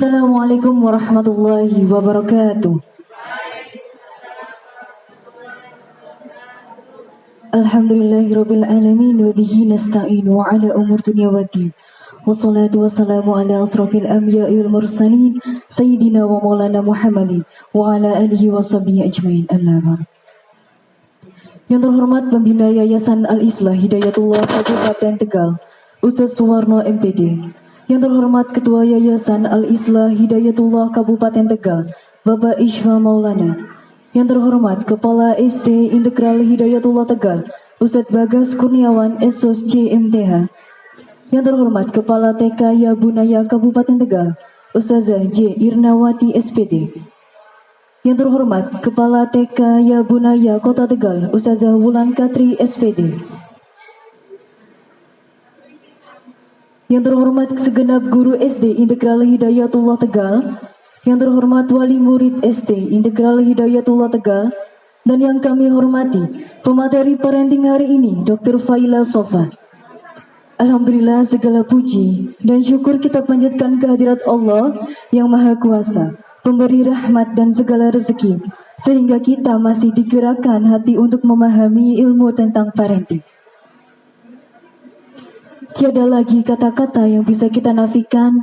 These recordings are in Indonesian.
Assalamualaikum warahmatullahi wabarakatuh. Alhamdulillahirabbil alamin wa bihi nasta'in wa ala umur dunya waddin. Wassalatu wassalamu ala asrafil anbiya'i wal mursalin sayyidina wa maulana Muhammadin wa ala alihi wa sahbihi ajmain. Amma ba'd. Yang terhormat pembina Yayasan Al-Islah Hidayatullah Kabupaten Tegal, Ustaz Suwarno MPD. Yang terhormat Ketua Yayasan Al-Islah Hidayatullah Kabupaten Tegal, Bapak Ishwa Maulana. Yang terhormat Kepala SD Integral Hidayatullah Tegal, Ustadz Bagas Kurniawan SOS CMTH. Yang terhormat Kepala TK Yabunaya Kabupaten Tegal, Ustazah J. Irnawati SPD. Yang terhormat Kepala TK Yabunaya Kota Tegal, Ustazah Wulan Katri SPD. Yang terhormat segenap guru SD Integral Hidayatullah Tegal, yang terhormat wali murid SD Integral Hidayatullah Tegal, dan yang kami hormati pemateri parenting hari ini, Dr. Faila Sofa. Alhamdulillah segala puji dan syukur kita panjatkan kehadirat Allah yang Maha Kuasa, pemberi rahmat dan segala rezeki, sehingga kita masih digerakkan hati untuk memahami ilmu tentang parenting. Tiada lagi kata-kata yang bisa kita nafikan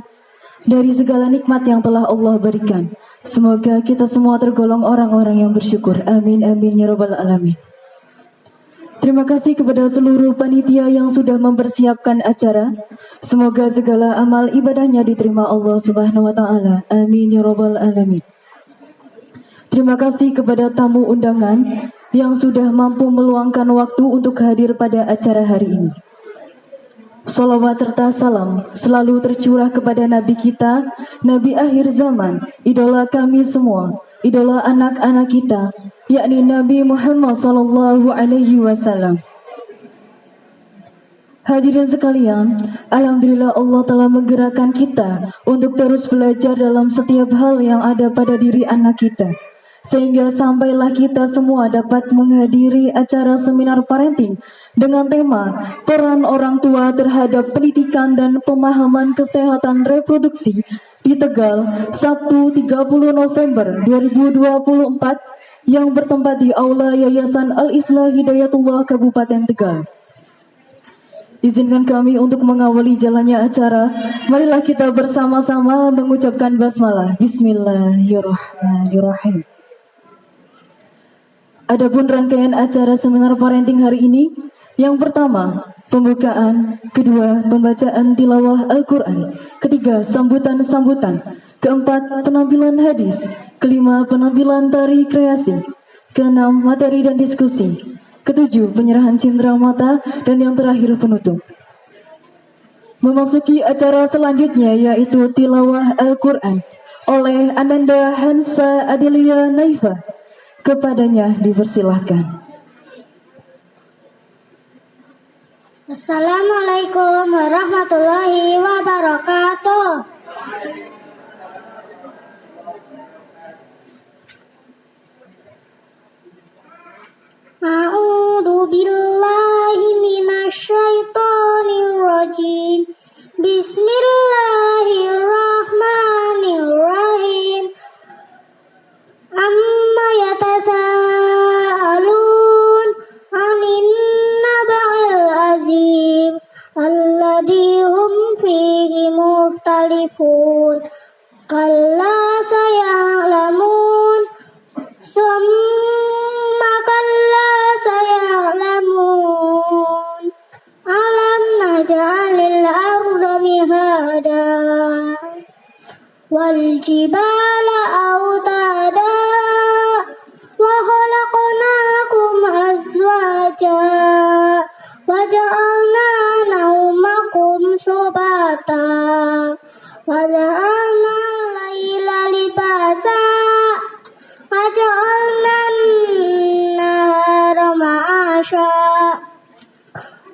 dari segala nikmat yang telah Allah berikan. Semoga kita semua tergolong orang-orang yang bersyukur. Amin, amin, ya rabbal alamin. Terima kasih kepada seluruh panitia yang sudah mempersiapkan acara. Semoga segala amal ibadahnya diterima Allah Subhanahu wa Ta'ala. Amin, ya rabbal alamin. Terima kasih kepada tamu undangan yang sudah mampu meluangkan waktu untuk hadir pada acara hari ini. Salawat serta salam selalu tercurah kepada Nabi kita, Nabi akhir zaman, idola kami semua, idola anak-anak kita, yakni Nabi Muhammad sallallahu alaihi wasallam. Hadirin sekalian, alhamdulillah Allah telah menggerakkan kita untuk terus belajar dalam setiap hal yang ada pada diri anak kita, sehingga sampailah kita semua dapat menghadiri acara seminar parenting dengan tema peran orang tua terhadap pendidikan dan pemahaman kesehatan reproduksi di Tegal, Sabtu 30 November 2024 yang bertempat di Aula Yayasan Al-Islah Hidayatullah Kabupaten Tegal. Izinkan kami untuk mengawali jalannya acara. Marilah kita bersama-sama mengucapkan basmalah. Bismillahirrahmanirrahim. Adapun rangkaian acara seminar parenting hari ini, yang pertama, pembukaan, kedua, pembacaan tilawah Al-Quran, ketiga, sambutan-sambutan, keempat, penampilan hadis, kelima, penampilan tari kreasi, keenam, materi dan diskusi, ketujuh, penyerahan cindera mata, dan yang terakhir, penutup. Memasuki acara selanjutnya yaitu tilawah Al-Quran oleh Ananda Hansa Adelia Naifa. Kepadanya dipersilahkan. Assalamualaikum warahmatullahi wabarakatuh. A'udzu billahi minasyaitonir rajim. Bismillahirrahmanirrahim. Amma yatasaalun anin naba'il azim alladhi hum fihi mukhtalifun kalla saya'lamun summa kalla saya'lamun alam naj'alil arda mihada wal jibala autada wa khalaqnakum azwaja wa ja'alna naumakum subata wa ja'alna laila libasa wa ja'alna nahara ma'asha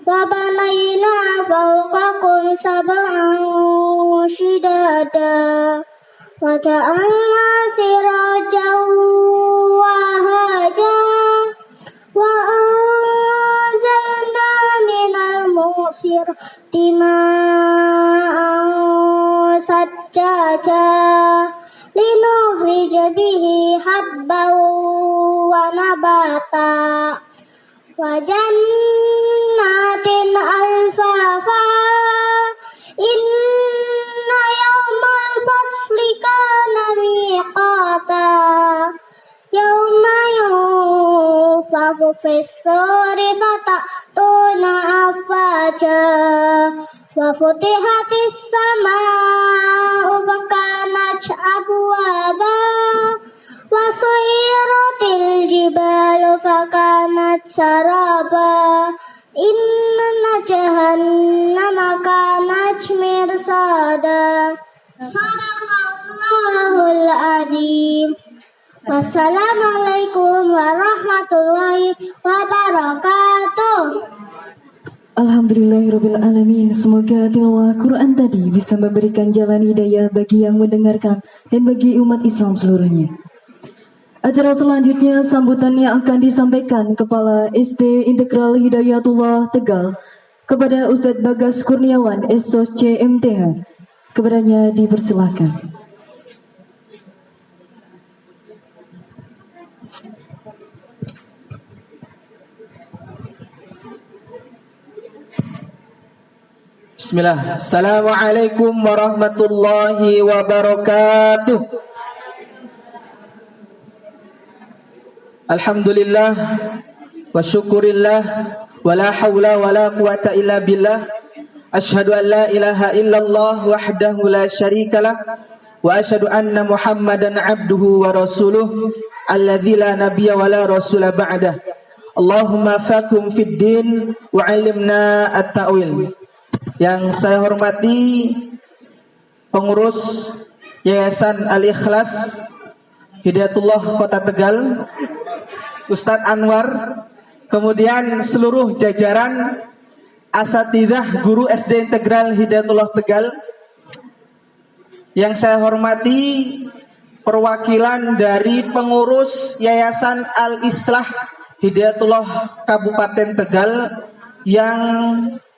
wa banayna fawqakum sab'an shidada wa ja'alna sirajan wahajan wa anzalna minal musirati ma'an sajjaja وجنات ألفافا إن يوم الفصل كان ميقاتا يوم ينفخ في الصور فتأتون أفواجا وفتحت السماء فكانت أبوابا وسيرت الجبال فكانت سرابا إن جهنم كانت مرصادا صدق الله العظيم. Wassalamualaikum warahmatullahi wabarakatuh. Alhamdulillahirrabbilalamin. Semoga tilawah Quran tadi bisa memberikan jalan hidayah bagi yang mendengarkan dan bagi umat Islam seluruhnya. Acara selanjutnya sambutan yang akan disampaikan Kepala SD Integral Hidayatullah Tegal kepada Ustadz Bagas Kurniawan SOC MTH. Kepadanya dipersilahkan. Bismillah. Assalamualaikum warahmatullahi wabarakatuh. Alhamdulillah wa syukurillah wa la hawla wa la quwata illa billah. Asyhadu an la ilaha illallah wahdahu la syarikalah wa asyhadu anna Muhammadan abduhu wa rasuluh alladzi la nabiyya wa la rasula ba'dah. Allahumma fakum fid din wa 'allimna at-ta'wil. Yang saya hormati pengurus Yayasan Al-Ikhlas Hidayatullah Kota Tegal, Ustadz Anwar, kemudian seluruh jajaran asatidzah guru SD Integral Hidayatullah Tegal. Yang saya hormati perwakilan dari pengurus Yayasan Al-Islah Hidayatullah Kabupaten Tegal yang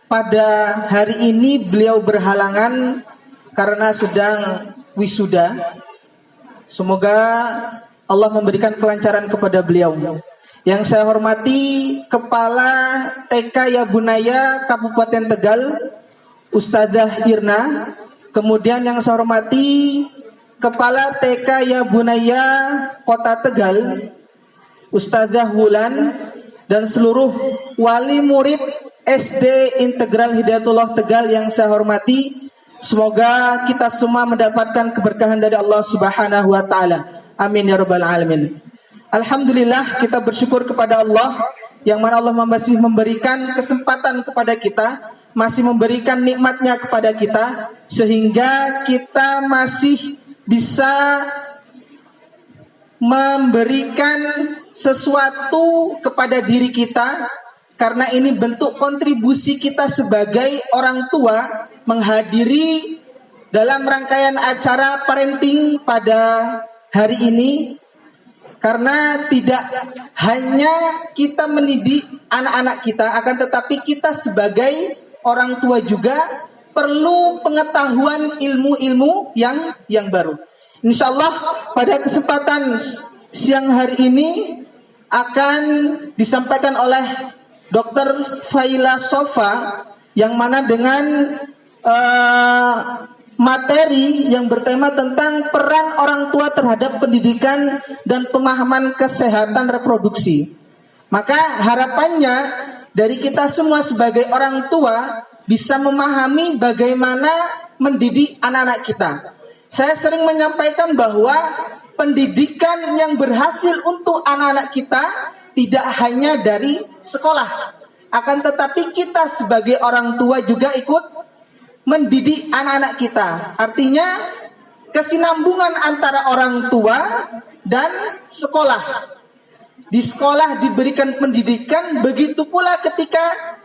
pada hari ini beliau berhalangan karena sedang wisuda. Semoga Allah memberikan kelancaran kepada beliau. Yang saya hormati Kepala TK Ya Bunaya Kabupaten Tegal, Ustadzah Irna. Kemudian yang saya hormati Kepala TK Ya Bunaya Kota Tegal, Ustadzah Wulan, dan seluruh wali murid SD Integral Hidayatullah Tegal yang saya hormati. Semoga kita semua mendapatkan keberkahan dari Allah Subhanahu wa taala. Amin ya rabbal alamin. Alhamdulillah, kita bersyukur kepada Allah yang mana Allah masih memberikan kesempatan kepada kita, masih memberikan nikmatnya kepada kita, sehingga kita masih bisa memberikan sesuatu kepada diri kita, karena ini bentuk kontribusi kita sebagai orang tua menghadiri dalam rangkaian acara parenting pada hari ini. Karena tidak hanya kita mendidik anak-anak kita, akan tetapi kita sebagai orang tua juga perlu pengetahuan ilmu-ilmu yang baru. Insya Allah pada kesempatan siang hari ini akan disampaikan oleh Dr. Faila Sofa, yang mana dengan materi yang bertema tentang peran orang tua terhadap pendidikan dan pemahaman kesehatan reproduksi. Maka harapannya dari kita semua sebagai orang tua bisa memahami bagaimana mendidik anak-anak kita. Saya sering menyampaikan bahwa pendidikan yang berhasil untuk anak-anak kita tidak hanya dari sekolah, akan tetapi kita sebagai orang tua juga ikut mendidik anak-anak kita. Artinya kesinambungan antara orang tua dan sekolah. Di sekolah diberikan pendidikan, begitu pula ketika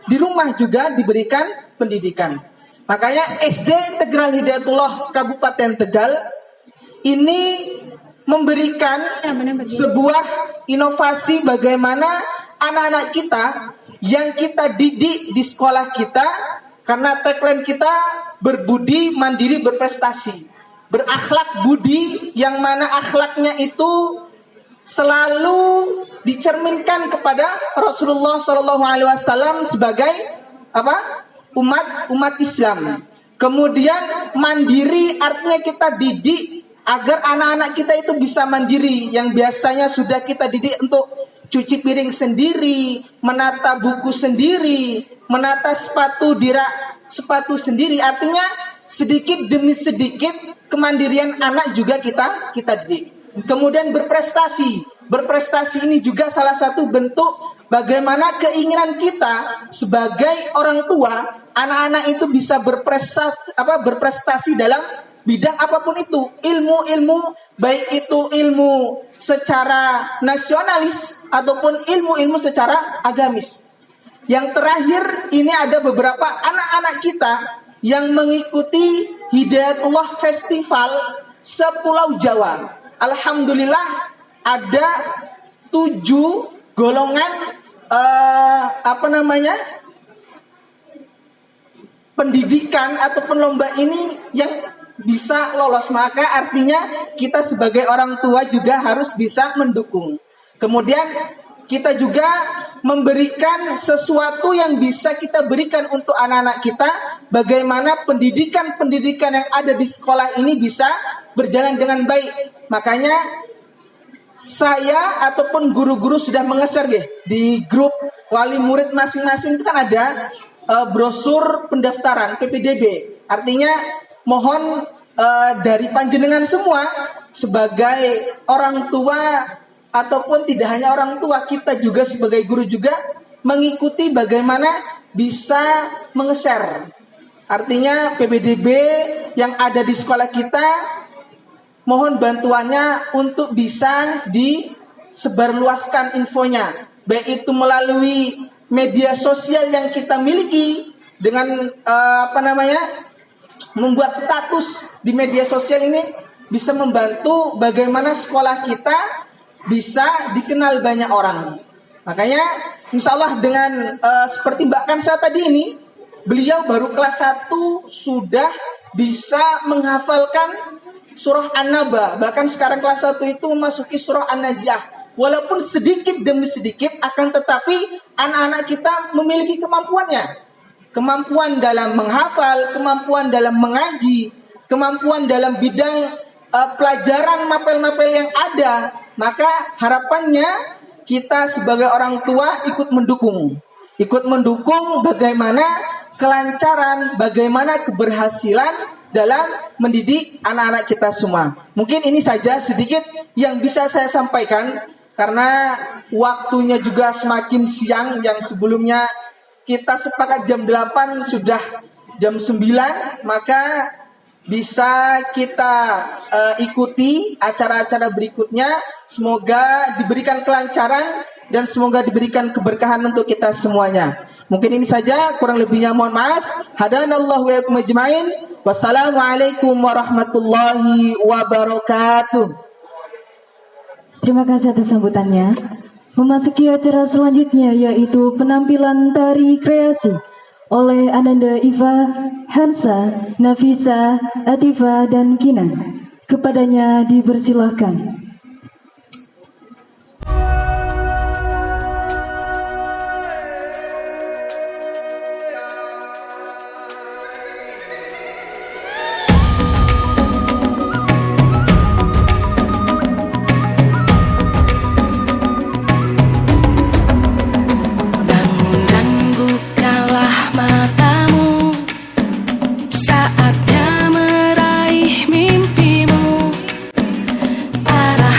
di rumah juga diberikan pendidikan. Makanya SD Integral Hidayatullah Kabupaten Tegal ini memberikan sebuah inovasi bagaimana anak-anak kita yang kita didik di sekolah kita, karena tagline kita berbudi, mandiri, berprestasi, berakhlak budi, yang mana akhlaknya itu selalu dicerminkan kepada Rasulullah Shallallahu Alaihi Wasallam sebagai apa? Umat Islam. Kemudian mandiri artinya kita didik agar anak-anak kita itu bisa mandiri. Yang biasanya sudah kita didik untuk cuci piring sendiri, menata buku sendiri, menata sepatu, dirak sepatu sendiri. Artinya sedikit demi sedikit kemandirian anak juga kita didik. Kemudian berprestasi. Berprestasi ini juga salah satu bentuk bagaimana keinginan kita sebagai orang tua, anak-anak itu bisa berprestasi dalam bidang apapun itu. Ilmu-ilmu, baik itu ilmu secara nasionalis ataupun ilmu-ilmu secara agamis. Yang terakhir, ini ada beberapa anak-anak kita yang mengikuti Hidayatullah Festival sepulau Jawa. Alhamdulillah ada 7 golongan pendidikan ataupun lomba ini yang bisa lolos. Maka artinya kita sebagai orang tua juga harus bisa mendukung. Kemudian kita juga memberikan sesuatu yang bisa kita berikan untuk anak-anak kita. Bagaimana pendidikan-pendidikan yang ada di sekolah ini bisa berjalan dengan baik. Makanya saya ataupun guru-guru sudah mengeser di grup wali murid masing-masing itu kan ada brosur pendaftaran PPDB. Artinya mohon dari panjenengan semua sebagai orang tua ataupun tidak hanya orang tua, kita juga sebagai guru juga mengikuti bagaimana bisa mengeser. Artinya PPDB yang ada di sekolah kita, mohon bantuannya untuk bisa disebarluaskan infonya, baik itu melalui media sosial yang kita miliki dengan membuat status di media sosial ini bisa membantu bagaimana sekolah kita bisa dikenal banyak orang. Makanya insya Allah dengan seperti Mbak Kansa tadi ini, beliau baru kelas 1 sudah bisa menghafalkan surah An-Naba. Bahkan sekarang kelas 1 itu memasuki surah An-Nazi'ah. Walaupun sedikit demi sedikit, akan tetapi anak-anak kita memiliki kemampuannya. Kemampuan dalam menghafal, kemampuan dalam mengaji, kemampuan dalam bidang pelajaran mapel-mapel yang ada. Maka harapannya kita sebagai orang tua ikut mendukung. Ikut mendukung bagaimana kelancaran, bagaimana keberhasilan dalam mendidik anak-anak kita semua. Mungkin ini saja sedikit yang bisa saya sampaikan, karena waktunya juga semakin siang. Yang sebelumnya kita sepakat jam 8 sudah jam 9, maka bisa kita ikuti acara-acara berikutnya. Semoga diberikan kelancaran dan semoga diberikan keberkahan untuk kita semuanya. Mungkin ini saja, kurang lebihnya mohon maaf. Hadanallahu wa iyyakum ajma'in. Wassalamualaikum warahmatullahi wabarakatuh. Terima kasih atas sambutannya. Memasuki acara selanjutnya yaitu penampilan tari kreasi oleh Ananda Iva, Hansa, Nafisa, Atifa, dan Kinan. Kepadanya dipersilahkan. Saatnya meraih mimpimu, arah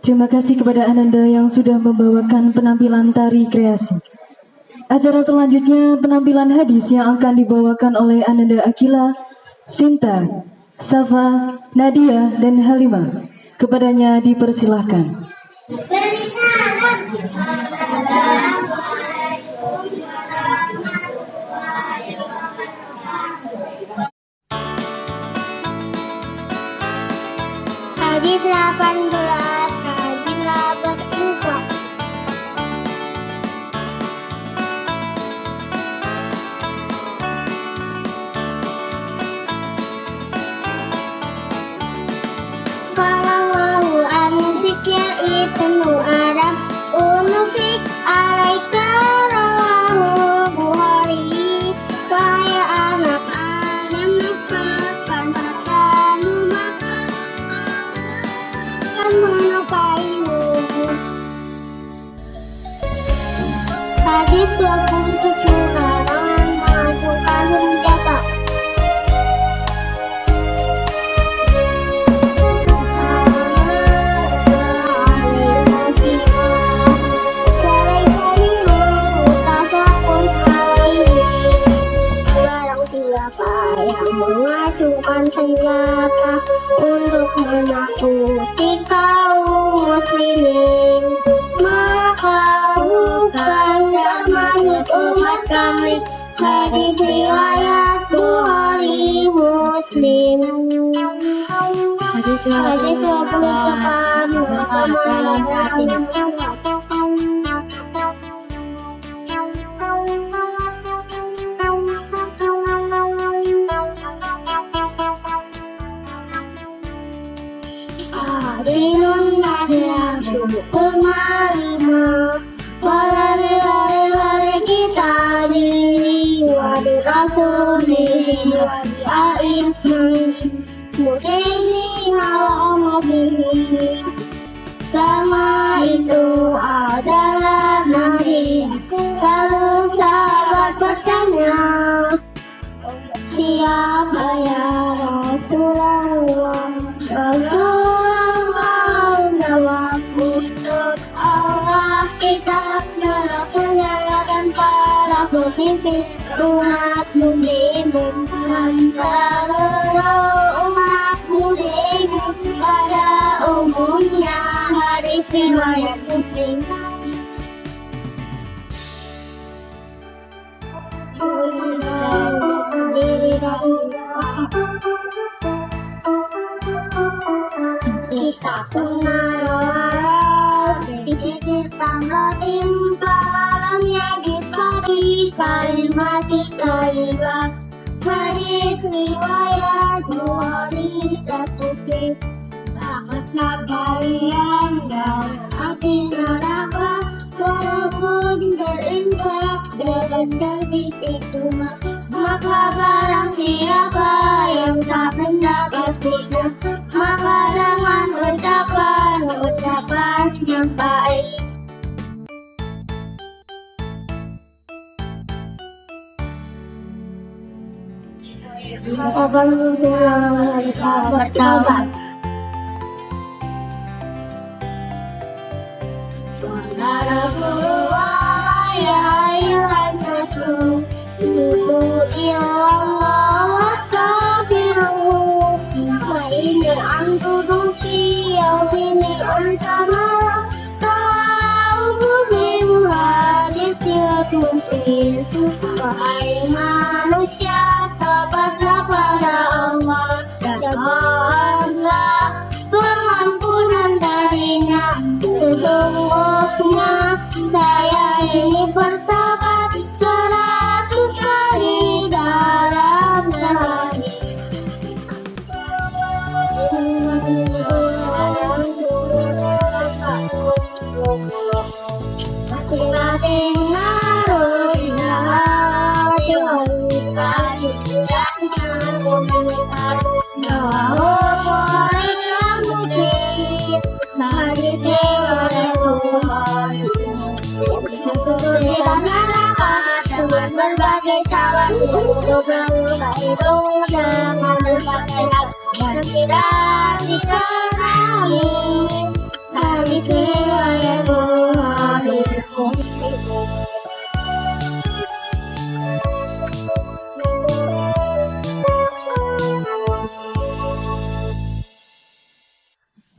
Terima kasih kepada Ananda yang sudah membawakan penampilan tari kreasi. Acara selanjutnya penampilan hadis yang akan dibawakan oleh Ananda Akila, Sinta, Safa, Nadia, dan Halimah. Kepadanya dipersilahkan. Hadis 18, Nabilah berinfak. Falallahu anfik ya ibnu Adam, unfik alaika rawahu Bukhari. Wahai anak Adam, nafkahkan hartamu, maka akan menafkaimu. Hadis 27, larangan mengajukan senjata. Yang mengajukan senjata untuk menakuti kaum muslimin, maka bukan termasuk umat kami. Hadis riwayat Bukhari Muslim. Hadis 28, dalam Qasim. Adilun nasihatun kulmalima, walari wali kitabi, wali rasuli, wali a'imman, mukini wa amadihi. Sama itu adalah nasihat. Lalu sahabat bertanya, siapa ya Rasulullah? Rasulullah jawab, untuk Allah, kitabnya, Rasulnya, dan para pemimpin umat muslimin, dan seluruh umat muslimin pada umumnya. Hadis riwayat Muslim. Kita punya dicicil tambahin kalamnya dipadi kalimati kaibah. Hadis riwayat Bukhari dan Muslim. Takutlah kalian dan api neraka, walaupun berinfak sebesar titik tumak. Maka barang siapa yang tak mendapatinya, maka dengan ucapan yang baik. Bertobat. Rasulullah ya ayuhan nasu, tubu ilallah wastaghfiruh, fa inni antudu fi yawmini antama ta'ubudin. Hadis riwayat Muslim. Wahai manusia, tobatlah pada Allah dan mohonlah pengampunan darinya. Sesungguhnya saya ini bertobat 100 kali dalam sehari. Masing-masing harus berbagai salah untuk membuka itu dengan berbagai hal yang tidak dikenali. Hadis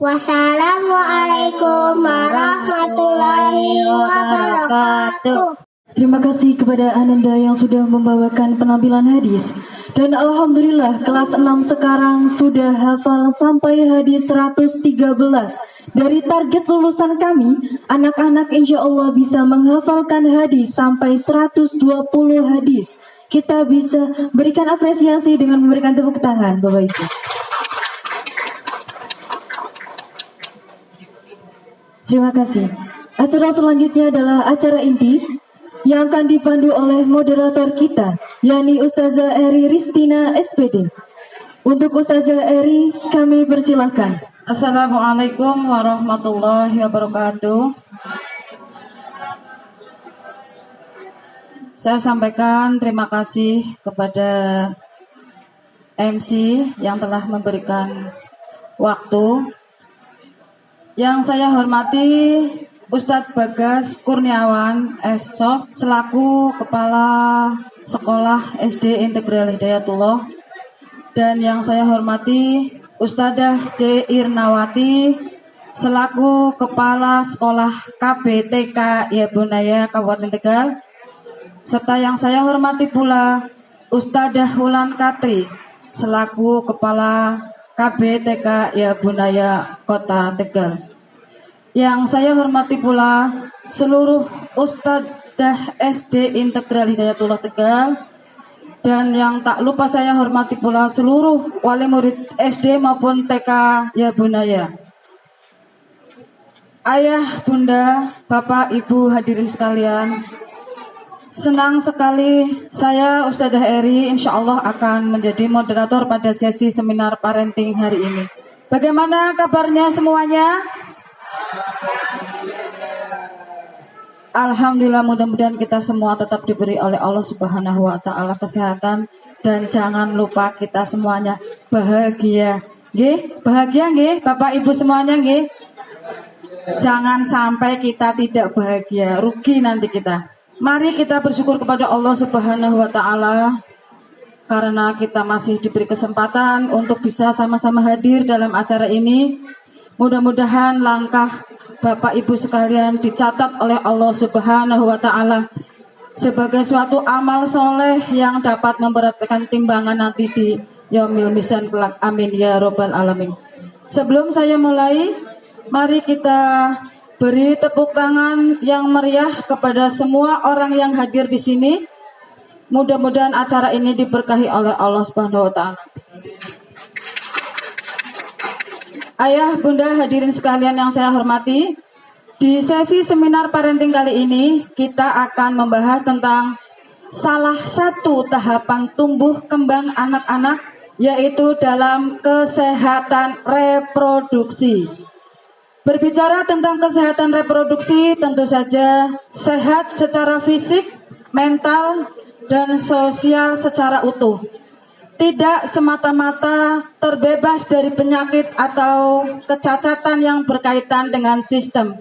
Wassalamualaikum warahmatullahi wabarakatuh. Terima kasih kepada Ananda yang sudah membawakan penampilan hadis. Dan Alhamdulillah kelas 6 sekarang sudah hafal sampai hadis 113. Dari target lulusan kami, anak-anak insya Allah bisa menghafalkan hadis sampai 120 hadis. Kita bisa berikan apresiasi dengan memberikan tepuk tangan, Bapak Ibu. Terima kasih. Acara selanjutnya adalah acara inti yang akan dipandu oleh moderator kita, yakni Ustazah Eri Ristina SPD. Untuk Ustazah Eri, kami persilahkan. Assalamualaikum warahmatullahi wabarakatuh. Saya sampaikan terima kasih kepada MC yang telah memberikan waktu. Yang saya hormati Ustadz Bagas Kurniawan, SSOS, selaku Kepala Sekolah SD Integral Hidayatullah. Dan yang saya hormati Ustadzah C. Irnawati, selaku Kepala Sekolah KBTK Yabunaya Kabupaten Tegal. Serta yang saya hormati pula Ustadzah Wulan Katri, selaku Kepala KBTK Yabunaya Kota Tegal. Yang saya hormati pula seluruh Ustadzah SD Integral Hidayatullah Tegal. Dan yang tak lupa saya hormati pula seluruh wali murid SD maupun TK Yabunaya. Ayah, bunda, bapak, ibu hadirin sekalian, senang sekali saya Ustazah Eri insya Allah akan menjadi moderator pada sesi seminar parenting hari ini. Bagaimana kabarnya semuanya? Alhamdulillah, mudah-mudahan kita semua tetap diberi oleh Allah Subhanahu wa taala kesehatan, dan jangan lupa kita semuanya bahagia. Nggih, bahagia nggih Bapak Ibu semuanya nggih. Jangan sampai kita tidak bahagia, rugi nanti kita. Mari kita bersyukur kepada Allah Subhanahu wa taala karena kita masih diberi kesempatan untuk bisa sama-sama hadir dalam acara ini. Mudah-mudahan langkah Bapak Ibu sekalian dicatat oleh Allah Subhanahu wa taala sebagai suatu amal soleh yang dapat memberatkan timbangan nanti di Yaumil Mizan kelak. Amin ya robbal alamin. Sebelum saya mulai, mari kita beri tepuk tangan yang meriah kepada semua orang yang hadir di sini. Mudah-mudahan acara ini diberkahi oleh Allah Subhanahu wa taala. Ayah, bunda, hadirin sekalian yang saya hormati, di sesi seminar parenting kali ini kita akan membahas tentang salah satu tahapan tumbuh kembang anak-anak, yaitu dalam kesehatan reproduksi. Berbicara tentang kesehatan reproduksi, tentu saja sehat secara fisik, mental, dan sosial secara utuh. Tidak semata-mata terbebas dari penyakit atau kecacatan yang berkaitan dengan sistem.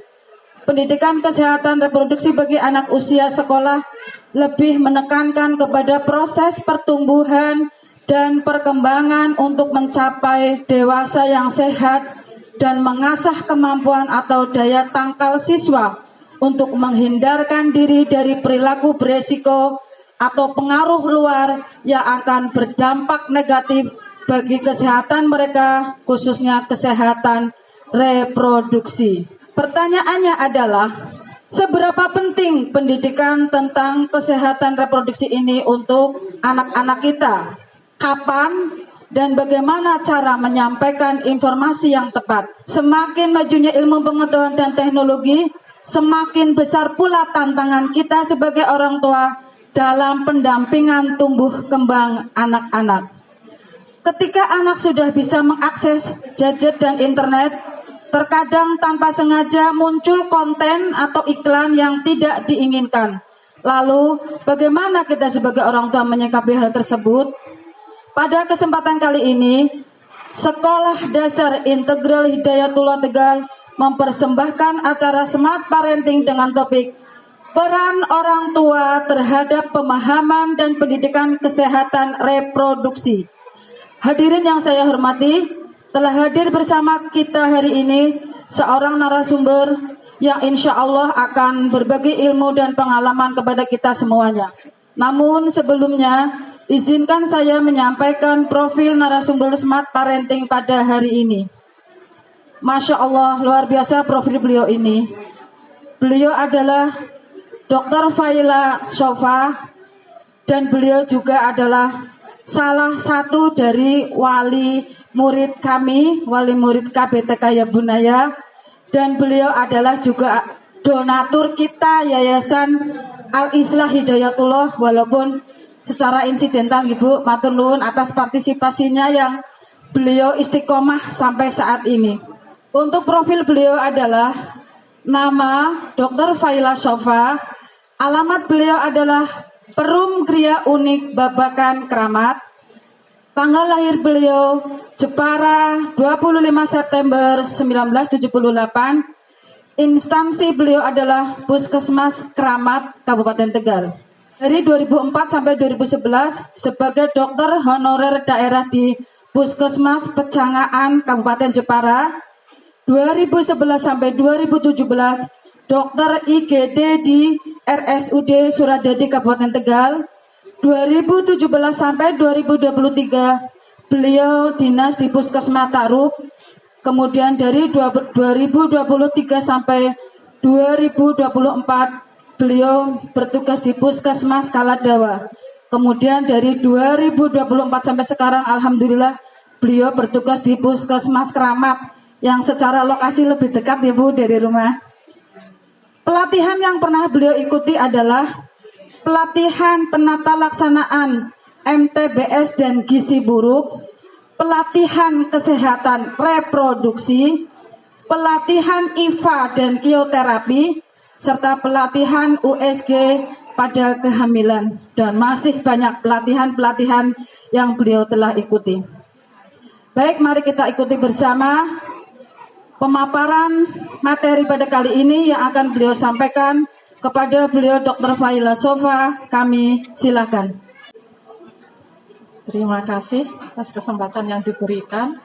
Pendidikan kesehatan reproduksi bagi anak usia sekolah lebih menekankan kepada proses pertumbuhan dan perkembangan untuk mencapai dewasa yang sehat dan mengasah kemampuan atau daya tangkal siswa untuk menghindarkan diri dari perilaku beresiko atau pengaruh luar yang akan berdampak negatif bagi kesehatan mereka, khususnya kesehatan reproduksi. Pertanyaannya adalah, seberapa penting pendidikan tentang kesehatan reproduksi ini untuk anak-anak kita? Kapan dan bagaimana cara menyampaikan informasi yang tepat? Semakin majunya ilmu pengetahuan dan teknologi, semakin besar pula tantangan kita sebagai orang tua dalam pendampingan tumbuh kembang anak-anak. Ketika anak sudah bisa mengakses gadget dan internet, terkadang tanpa sengaja muncul konten atau iklan yang tidak diinginkan. Lalu, bagaimana kita sebagai orang tua menyikapi hal tersebut? Pada kesempatan kali ini, Sekolah Dasar Integral Hidayatullah Tegal mempersembahkan acara Smart Parenting dengan topik peran orang tua terhadap pemahaman dan pendidikan kesehatan reproduksi. Hadirin yang saya hormati, Telah hadir bersama kita hari ini seorang narasumber yang insya Allah akan berbagi ilmu dan pengalaman kepada kita semuanya. Namun sebelumnya, izinkan saya menyampaikan profil narasumber Smart Parenting pada hari ini. Masya Allah, luar biasa profil beliau ini. Beliau adalah Dr. Faila Sofa, dan beliau juga adalah salah satu dari wali murid kami, wali murid KBTK Yabunaya, dan beliau adalah juga donatur kita Yayasan Al-Islah Hidayatullah, walaupun secara insidental Ibu, matur nuwun atas partisipasinya yang beliau istiqomah sampai saat ini. Untuk profil beliau adalah nama Dr. Faila Sofa, alamat beliau adalah Perum Kriya Unik Babakan Kramat. Tanggal lahir beliau Jepara 25 September 1978. Instansi beliau adalah Puskesmas Kramat Kabupaten Tegal. Dari 2004 sampai 2011 sebagai dokter honorer daerah di Puskesmas Pecangaan Kabupaten Jepara. 2011 sampai 2017 dokter IGD di RSUD Suradadi Kabupaten Tegal. 2017 sampai 2023 beliau dinas di Puskesmas Tarub. Kemudian dari 2023 sampai 2024 beliau bertugas di Puskesmas Kaladawa. Kemudian dari 2024 sampai sekarang alhamdulillah beliau bertugas di Puskesmas Kramat yang secara lokasi lebih dekat ya Bu dari rumah. Pelatihan yang pernah beliau ikuti adalah pelatihan penata laksanaan MTBS dan gizi buruk, pelatihan kesehatan reproduksi, pelatihan IVA dan kioterapi, serta pelatihan USG pada kehamilan, dan masih banyak pelatihan-pelatihan yang beliau telah ikuti. Baik, mari kita ikuti bersama pemaparan materi pada kali ini yang akan beliau sampaikan kepada beliau Dr. Faila Sofa. Kami silakan. Terima kasih atas kesempatan yang diberikan.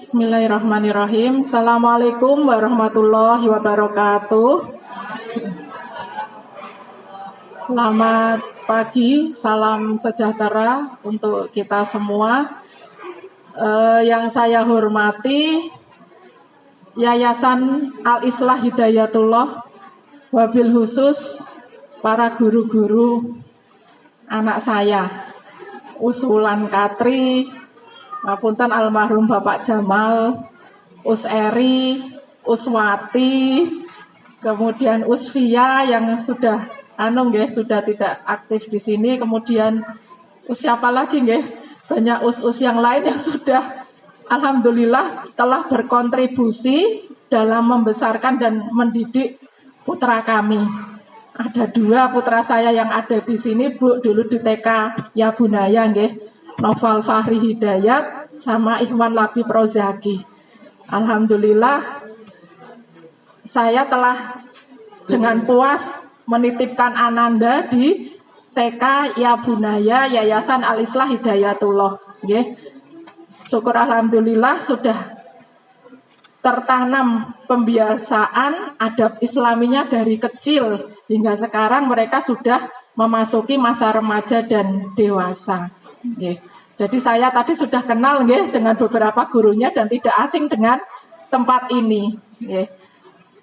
Bismillahirrahmanirrahim. Assalamualaikum warahmatullahi wabarakatuh. Selamat pagi, salam sejahtera untuk kita semua. Yang saya hormati Yayasan Al-Islah Hidayatullah, wabil khusus para guru-guru anak saya, Usulan Katri, ngapunten almarhum Bapak Jamal, Useri, Uswati, kemudian Usvia yang sudah sudah tidak aktif di sini, kemudian siapa lagi nggih? Banyak us-us yang lain yang sudah alhamdulillah telah berkontribusi dalam membesarkan dan mendidik putra kami. Ada 2 putra saya yang ada di sini, Bu, dulu di TK Yabunaya nggih. Noval Fahri Hidayat sama Ikhwan Labib Rozaki. Alhamdulillah saya telah dengan puas menitipkan Ananda di TK Yabunaya Yayasan Al-Islah Hidayatullah. Nggih. Syukur alhamdulillah sudah tertanam pembiasaan adab islaminya dari kecil hingga sekarang mereka sudah memasuki masa remaja dan dewasa. Nggih. Jadi saya tadi sudah kenal nggih dengan beberapa gurunya dan tidak asing dengan tempat ini. Nggih.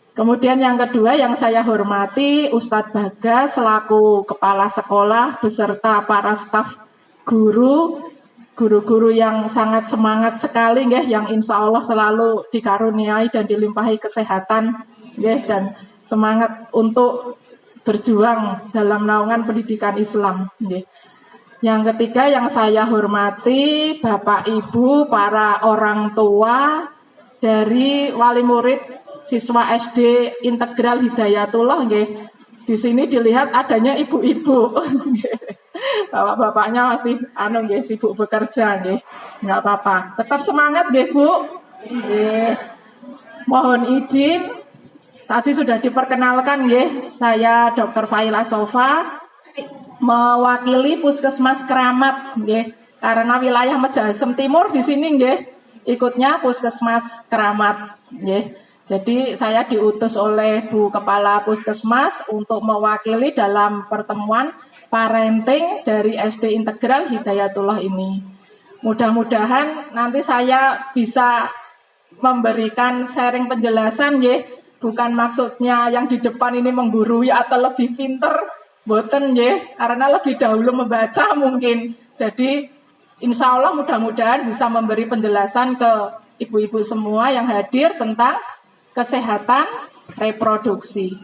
Kemudian yang kedua yang saya hormati Ustadz Bagas selaku kepala sekolah beserta para staf guru-guru yang sangat semangat sekali nggih, yang insya Allah selalu dikaruniai dan dilimpahi kesehatan nggih, dan semangat untuk berjuang dalam naungan pendidikan Islam nggih. Yang ketiga yang saya hormati Bapak Ibu para orang tua dari wali murid siswa SD Integral Hidayatullah nggih. Di sini dilihat adanya ibu-ibu. Bapak-bapaknya masih nggih sibuk bekerja nggih. Enggak apa-apa. Tetap semangat nggih, Bu. Nggih. Mohon izin tadi sudah diperkenalkan nggih, saya Dr. Faila Sofa mewakili Puskesmas Keramat nggih. Karena wilayah Mejahem Timur di sini nggih ikutnya Puskesmas Keramat nggih. Jadi saya diutus oleh Bu Kepala Puskesmas untuk mewakili dalam pertemuan parenting dari SD Integral Hidayatullah ini. Mudah-mudahan nanti saya bisa memberikan sharing penjelasan nggih. Bukan maksudnya yang di depan ini menggurui atau lebih pinter, boten nggih, karena lebih dahulu membaca mungkin. Jadi insya Allah mudah-mudahan bisa memberi penjelasan ke ibu-ibu semua yang hadir tentang kesehatan reproduksi.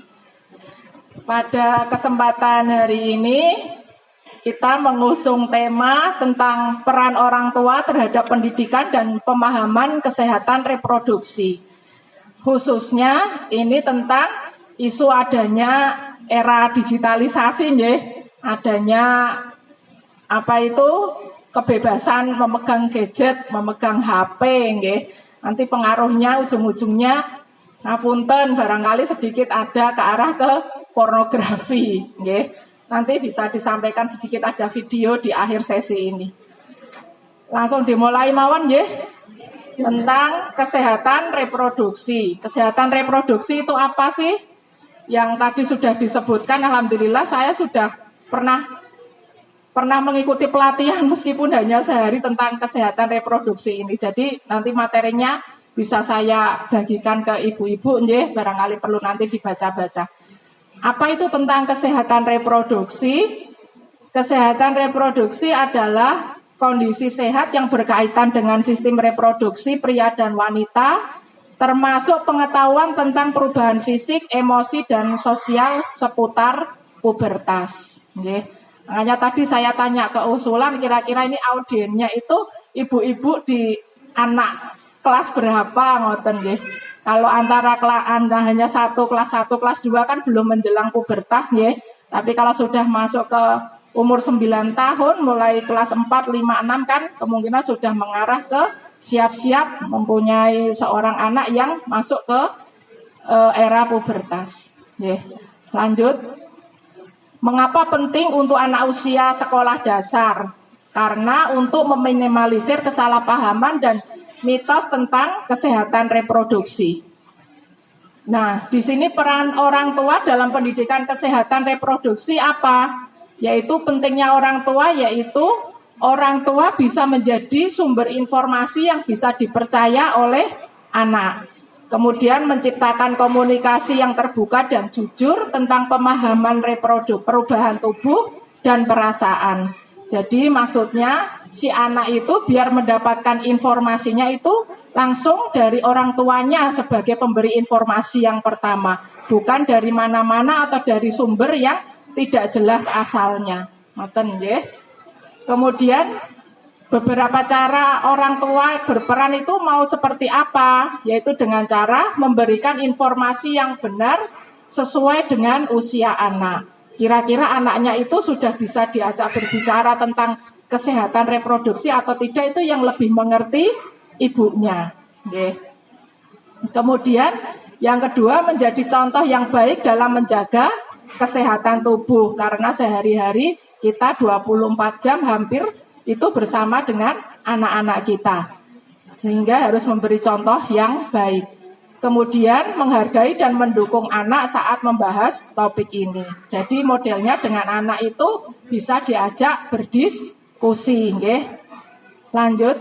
Pada kesempatan hari ini kita mengusung tema tentang peran orang tua terhadap pendidikan dan pemahaman kesehatan reproduksi. Khususnya ini tentang isu adanya era digitalisasi nggih, adanya apa itu kebebasan memegang gadget, memegang HP nggih. Nanti pengaruhnya ujung-ujungnya ngapunten barangkali sedikit ada ke arah ke pornografi nggih. Nanti bisa disampaikan sedikit ada video di akhir sesi ini. Langsung dimulai mawon nggih. Tentang kesehatan reproduksi. Kesehatan reproduksi itu apa sih? Yang tadi sudah disebutkan, alhamdulillah saya sudah pernah mengikuti pelatihan meskipun hanya sehari tentang kesehatan reproduksi ini. Jadi nanti materinya bisa saya bagikan ke ibu-ibu nggih, barangkali perlu nanti dibaca-baca. Apa itu tentang kesehatan reproduksi? Kesehatan reproduksi adalah kondisi sehat yang berkaitan dengan sistem reproduksi pria dan wanita, termasuk pengetahuan tentang perubahan fisik, emosi, dan sosial seputar pubertas. Nggih. Makanya tadi saya tanya ke usulan, kira-kira ini audiennya itu ibu-ibu di anak kelas berapa ngoten nggih. Kalau antara hanya kelas 1, kelas 2 kan belum menjelang pubertas nggih. Tapi kalau sudah masuk ke umur 9 tahun, mulai kelas 4, 5, 6 kan kemungkinan sudah mengarah ke siap-siap mempunyai seorang anak yang masuk ke era pubertas. Nggih. Lanjut. Mengapa penting untuk anak usia sekolah dasar? Karena untuk meminimalisir kesalahpahaman dan mitos tentang kesehatan reproduksi. Nah, di sini peran orang tua dalam pendidikan kesehatan reproduksi apa? Yaitu pentingnya orang tua, yaitu orang tua bisa menjadi sumber informasi yang bisa dipercaya oleh anak. Kemudian menciptakan komunikasi yang terbuka dan jujur tentang pemahaman perubahan tubuh dan perasaan. Jadi maksudnya si anak itu biar mendapatkan informasinya itu langsung dari orang tuanya sebagai pemberi informasi yang pertama. Bukan dari mana-mana atau dari sumber yang tidak jelas asalnya. Ngoten nggih. Kemudian beberapa cara orang tua berperan itu mau seperti apa? Yaitu dengan cara memberikan informasi yang benar sesuai dengan usia anak. Kira-kira anaknya itu sudah bisa diajak berbicara tentang kesehatan reproduksi atau tidak, itu yang lebih mengerti ibunya. Oke. Kemudian yang kedua, menjadi contoh yang baik dalam menjaga kesehatan tubuh. Karena sehari-hari kita 24 jam hampir itu bersama dengan anak-anak kita. Sehingga harus memberi contoh yang baik. Kemudian menghargai dan mendukung anak saat membahas topik ini. Jadi modelnya dengan anak itu bisa diajak berdiskusi. Nggih. Lanjut.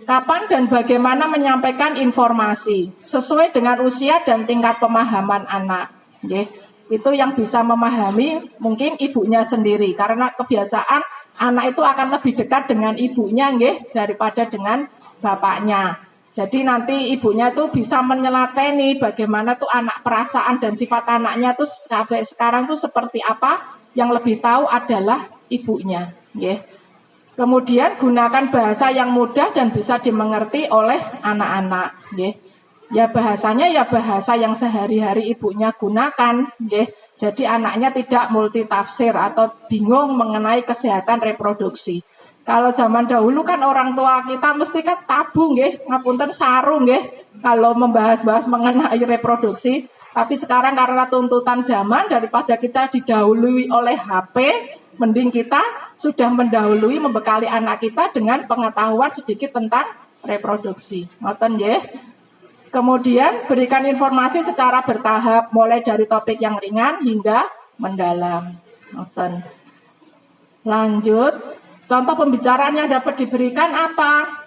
Kapan dan bagaimana menyampaikan informasi sesuai dengan usia dan tingkat pemahaman anak. Nggih. Itu yang bisa memahami mungkin ibunya sendiri. Karena kebiasaan anak itu akan lebih dekat dengan ibunya nggih, daripada dengan bapaknya. Jadi nanti ibunya tuh bisa menyelateni bagaimana tuh anak, perasaan dan sifat anaknya tuh sampai sekarang tuh seperti apa, yang lebih tahu adalah ibunya. Nggih. Kemudian gunakan bahasa yang mudah dan bisa dimengerti oleh anak-anak. Nggih. Ya bahasanya ya bahasa yang sehari-hari ibunya gunakan. Nggih. Jadi anaknya tidak multitafsir atau bingung mengenai kesehatan reproduksi. Kalau zaman dahulu kan orang tua kita mesti kan tabu nggih, ngapunten saru nggih kalau membahas-bahas mengenai reproduksi. Tapi sekarang karena tuntutan zaman, daripada kita didahului oleh HP, Mending kita sudah mendahului membekali anak kita dengan pengetahuan sedikit tentang reproduksi. Ngoten nggih. Kemudian berikan informasi secara bertahap, mulai dari topik yang ringan hingga mendalam. Ngoten. Lanjut, contoh pembicaraan yang dapat diberikan apa?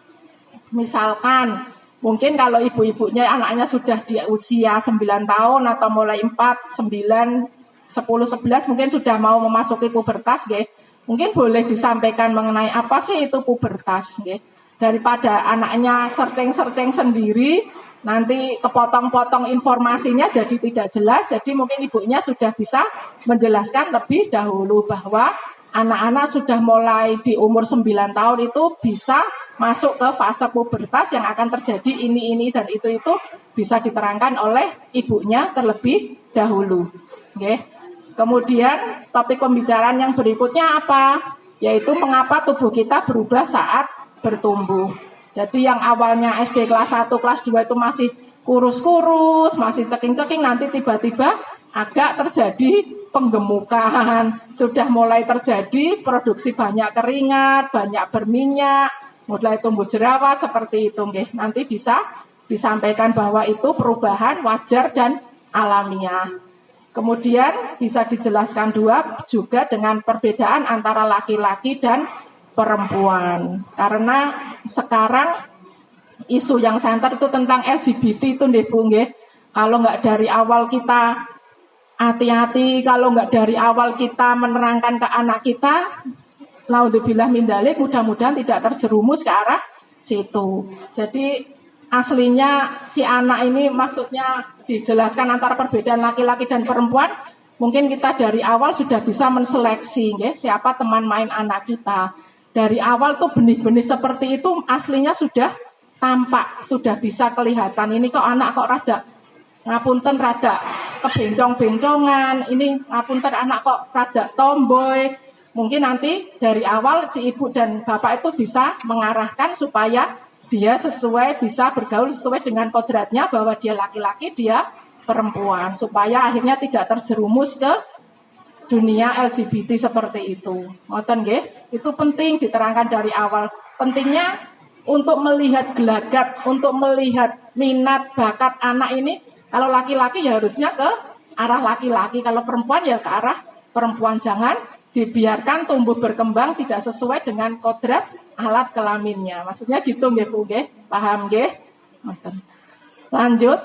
Misalkan, mungkin kalau ibu-ibunya anaknya sudah di usia 9 tahun atau mulai 4, 9, 10, 11 mungkin sudah mau memasuki pubertas, nggih. Mungkin boleh disampaikan mengenai apa sih itu pubertas, nggih. Daripada anaknya searching-searching sendiri, nanti kepotong-potong informasinya jadi tidak jelas, jadi mungkin ibunya sudah bisa menjelaskan lebih dahulu bahwa anak-anak sudah mulai di umur 9 tahun itu bisa masuk ke fase pubertas yang akan terjadi ini dan itu bisa diterangkan oleh ibunya terlebih dahulu. Oke. Kemudian topik pembicaraan yang berikutnya apa? Yaitu mengapa tubuh kita berubah saat bertumbuh. Jadi yang awalnya SD kelas 1, kelas 2 itu masih kurus-kurus, masih ceking-ceking, nanti tiba-tiba agak terjadi penggemukan, sudah mulai terjadi produksi banyak keringat, banyak berminyak, mulai tumbuh jerawat seperti itu. Nanti bisa disampaikan bahwa itu perubahan wajar dan alamiah. Kemudian bisa dijelaskan juga dengan perbedaan antara laki-laki dan perempuan. Karena sekarang isu yang santer itu tentang LGBT itu nih Bu nggih. Kalau nggak dari awal kita hati-hati, kalau nggak dari awal kita menerangkan ke anak kita, naudzubillah min dzalik, mudah-mudahan tidak terjerumus ke arah situ. Jadi aslinya si anak ini maksudnya dijelaskan antara perbedaan laki-laki dan perempuan, mungkin kita dari awal sudah bisa menseleksi nggih, siapa teman main anak kita. Dari awal tuh benih-benih seperti itu aslinya sudah tampak, sudah bisa kelihatan. Ini kok anak kok rada ngapunten rada kebencong-bencongan, ini ngapunten anak kok rada tomboy. Mungkin nanti dari awal si ibu dan bapak itu bisa mengarahkan supaya dia bisa bergaul sesuai dengan kodratnya bahwa dia laki-laki, dia perempuan, supaya akhirnya tidak terjerumus ke dunia LGBT seperti itu. Ngoten nggih? Itu penting diterangkan dari awal. Pentingnya untuk melihat gelagat, untuk melihat minat bakat anak ini. Kalau laki-laki ya harusnya ke arah laki-laki, kalau perempuan ya ke arah perempuan. Jangan dibiarkan tumbuh berkembang tidak sesuai dengan kodrat alat kelaminnya. Maksudnya gitu nggih Bu nggih? Paham nggih? Lanjut.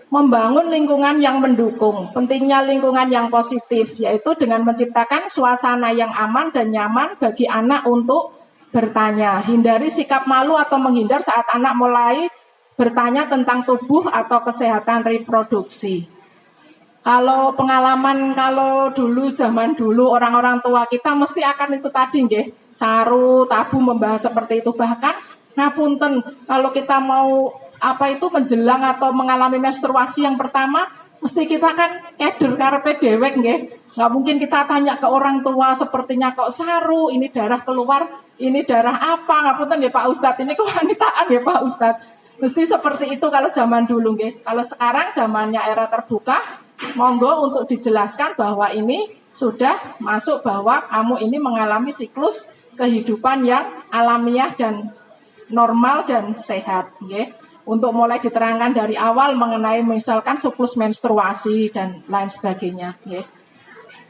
Membangun lingkungan yang mendukung. Pentingnya lingkungan yang positif, yaitu dengan menciptakan suasana yang aman dan nyaman bagi anak untuk bertanya. Hindari sikap malu atau menghindar saat anak mulai bertanya tentang tubuh atau kesehatan reproduksi. Kalau pengalaman, kalau dulu, zaman dulu, orang-orang tua kita mesti akan itu tadi nggih, saru, tabu membahas seperti itu. Bahkan ngapunten, kalau kita mau menjelang atau mengalami menstruasi yang pertama, mesti kita kan keder karepe dewek nggih. Nggak mungkin kita tanya ke orang tua, sepertinya kok saru, ini darah keluar, ini darah apa? Ngapunten ya Pak Ustadz, ini kewanitaan ya Pak Ustadz. Mesti seperti itu kalau zaman dulu nggih. Kalau sekarang zamannya era terbuka, monggo untuk dijelaskan bahwa ini sudah masuk bahwa kamu ini mengalami siklus kehidupan yang alamiah dan normal dan sehat nggih. Untuk mulai diterangkan dari awal mengenai misalkan siklus menstruasi dan lain sebagainya. Ya.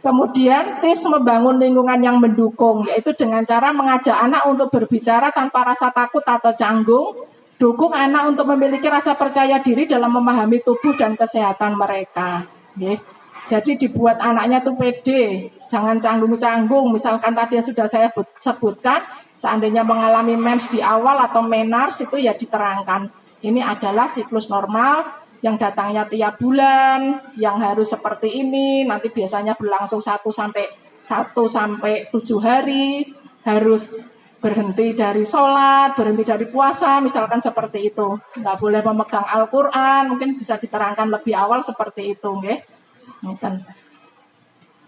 Kemudian tips membangun lingkungan yang mendukung, yaitu dengan cara mengajak anak untuk berbicara tanpa rasa takut atau canggung, dukung anak untuk memiliki rasa percaya diri dalam memahami tubuh dan kesehatan mereka. Ya. Jadi dibuat anaknya tuh pede, jangan canggung-canggung. Misalkan tadi yang sudah saya sebutkan, seandainya mengalami mens di awal atau menars itu ya diterangkan. Ini adalah siklus normal yang datangnya tiap bulan, yang harus seperti ini, nanti biasanya berlangsung 1 sampai 7 hari, harus berhenti dari sholat, berhenti dari puasa, misalkan seperti itu. Nggak boleh memegang Al-Quran, mungkin bisa diterangkan lebih awal seperti itu. Okay?